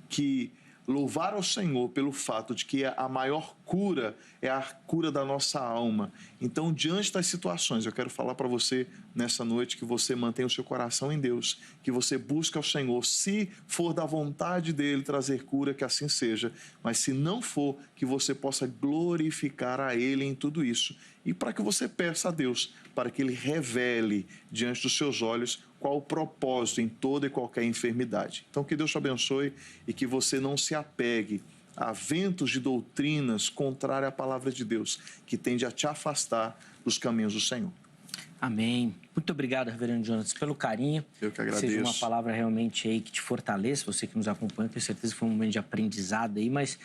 que louvar ao Senhor pelo fato de que a maior cura é a cura da nossa alma. Então, diante das situações, eu quero falar para você nessa noite que você mantenha o seu coração em Deus, que você busque ao Senhor, se for da vontade dEle trazer cura, que assim seja, mas se não for, que você possa glorificar a Ele em tudo isso. E para que você peça a Deus, para que Ele revele diante dos seus olhos qual o propósito em toda e qualquer enfermidade. Então, que Deus te abençoe e que você não se apegue a ventos de doutrinas contrárias à palavra de Deus, que tende a te afastar dos caminhos do Senhor. Amém. Muito obrigado, Reverendo Jonas, pelo carinho. Eu que agradeço. Que seja uma palavra realmente aí que te fortaleça, você que nos acompanha, tenho certeza que foi um momento de aprendizado aí, mas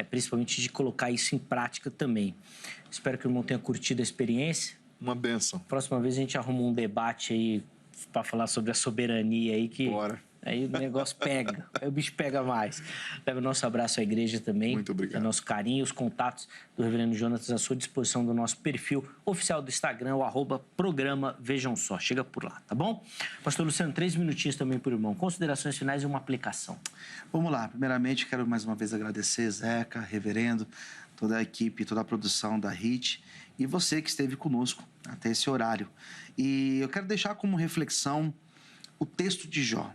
principalmente de colocar isso em prática também. Espero que o irmão tenha curtido a experiência. Uma bênção. Próxima vez a gente arruma um debate aí para falar sobre a soberania aí que... Bora. Aí o negócio pega, aí o bicho pega mais. Leva o nosso abraço à igreja também. Muito obrigado. O nosso carinho, os contatos do Reverendo Jonas à sua disposição do nosso perfil oficial do Instagram, o @programa Vejam Só. Chega por lá, tá bom? Pastor Luciano, 3 minutinhos também por irmão. Considerações finais e uma aplicação. Vamos lá. Primeiramente, quero mais uma vez agradecer, Zeca, Reverendo, toda a equipe, toda a produção da HIT e você que esteve conosco até esse horário. E eu quero deixar como reflexão o texto de Jó.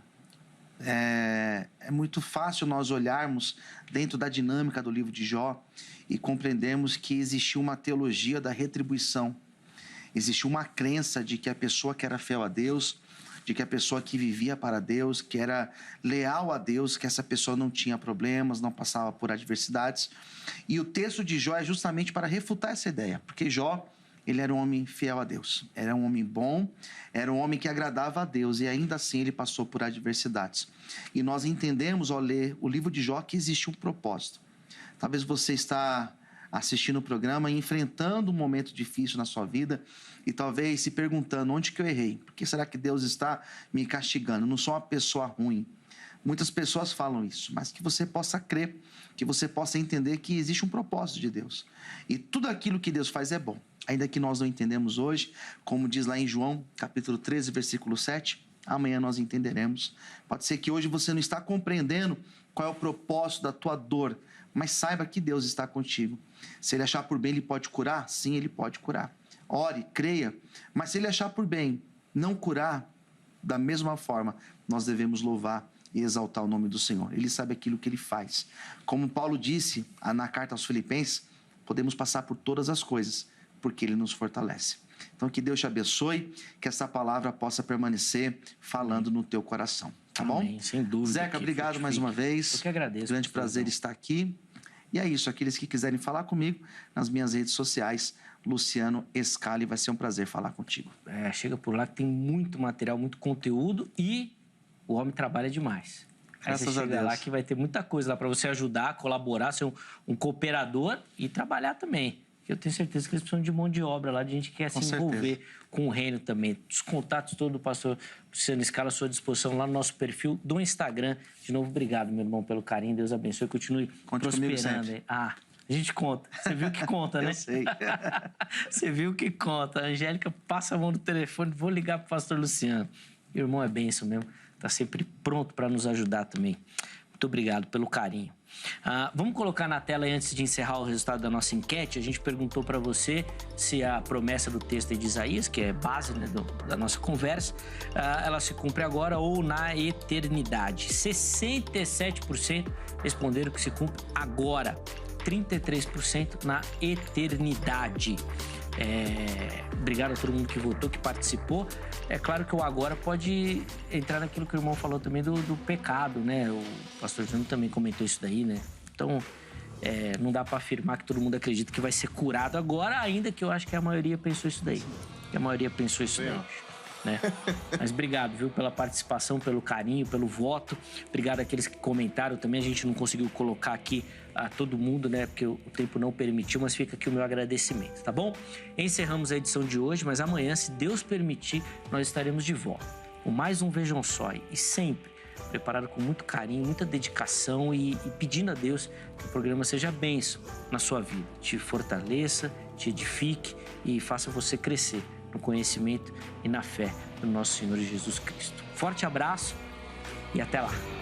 É muito fácil nós olharmos dentro da dinâmica do livro de Jó e compreendermos que existiu uma teologia da retribuição. Existia uma crença de que a pessoa que era fiel a Deus, de que a pessoa que vivia para Deus, que era leal a Deus, que essa pessoa não tinha problemas, não passava por adversidades. E o texto de Jó é justamente para refutar essa ideia, porque Jó, ele era um homem fiel a Deus, era um homem bom, era um homem que agradava a Deus e ainda assim ele passou por adversidades. E nós entendemos ao ler o livro de Jó que existe um propósito. Talvez você está assistindo o programa e enfrentando um momento difícil na sua vida e talvez se perguntando onde que eu errei, por que será que Deus está me castigando? Eu não sou uma pessoa ruim. Muitas pessoas falam isso, mas que você possa crer, que você possa entender que existe um propósito de Deus. E tudo aquilo que Deus faz é bom. Ainda que nós não entendemos hoje, como diz lá em João, capítulo 13, versículo 7, amanhã nós entenderemos. Pode ser que hoje você não está compreendendo qual é o propósito da tua dor, mas saiba que Deus está contigo. Se Ele achar por bem, Ele pode curar? Sim, Ele pode curar. Ore, creia, mas se Ele achar por bem não curar, da mesma forma, nós devemos louvar e exaltar o nome do Senhor. Ele sabe aquilo que Ele faz. Como Paulo disse na carta aos Filipenses, podemos passar por todas as coisas, porque Ele nos fortalece. Então, que Deus te abençoe, que essa palavra possa permanecer falando no teu coração. Tá bom? Amém, sem dúvida. Zeca, obrigado mais uma vez. Eu que agradeço. Grande prazer estar aqui. E é isso, aqueles que quiserem falar comigo nas minhas redes sociais, Luciano Escali, vai ser um prazer falar contigo. Chega por lá que tem muito material, muito conteúdo e o homem trabalha demais. Graças Aí você a chega Deus. lá que vai ter muita coisa lá para você ajudar, colaborar, ser um cooperador e trabalhar também. Eu tenho certeza que eles precisam de mão de obra lá, de gente que quer se envolver com o reino também. Os contatos todos do pastor Luciano Escala à sua disposição lá no nosso perfil do Instagram. De novo, obrigado, meu irmão, pelo carinho. Deus abençoe. Continue prosperando aí. A gente conta. Você viu que conta, né? Eu sei. Você viu que conta. A Angélica passa a mão no telefone, vou ligar pro pastor Luciano. Meu irmão é bênção mesmo. Tá sempre pronto para nos ajudar também. Muito obrigado pelo carinho. Vamos colocar na tela aí, antes de encerrar o resultado da nossa enquete. A gente perguntou para você se a promessa do texto de Isaías, que é base, né, da nossa conversa, ela se cumpre agora ou na eternidade. 67% responderam que se cumpre agora, 33% na eternidade. Obrigado a todo mundo que votou, que participou. É claro que o agora pode entrar naquilo que o irmão falou também do pecado, né? O pastor Júnior também comentou isso daí, né? Então, não dá para afirmar que todo mundo acredita que vai ser curado agora, ainda que eu acho que a maioria pensou isso daí. Né? Mas obrigado, viu, pela participação, pelo carinho, pelo voto. Obrigado àqueles que comentaram também. A gente não conseguiu colocar aqui a todo mundo, né, porque o tempo não permitiu, mas fica aqui o meu agradecimento, tá bom? Encerramos a edição de hoje, mas amanhã, se Deus permitir, nós estaremos de volta com mais um Vejam Só, e sempre preparado com muito carinho, muita dedicação e pedindo a Deus que o programa seja bênção na sua vida, te fortaleça, te edifique e faça você crescer no conhecimento e na fé do nosso Senhor Jesus Cristo. Forte abraço e até lá!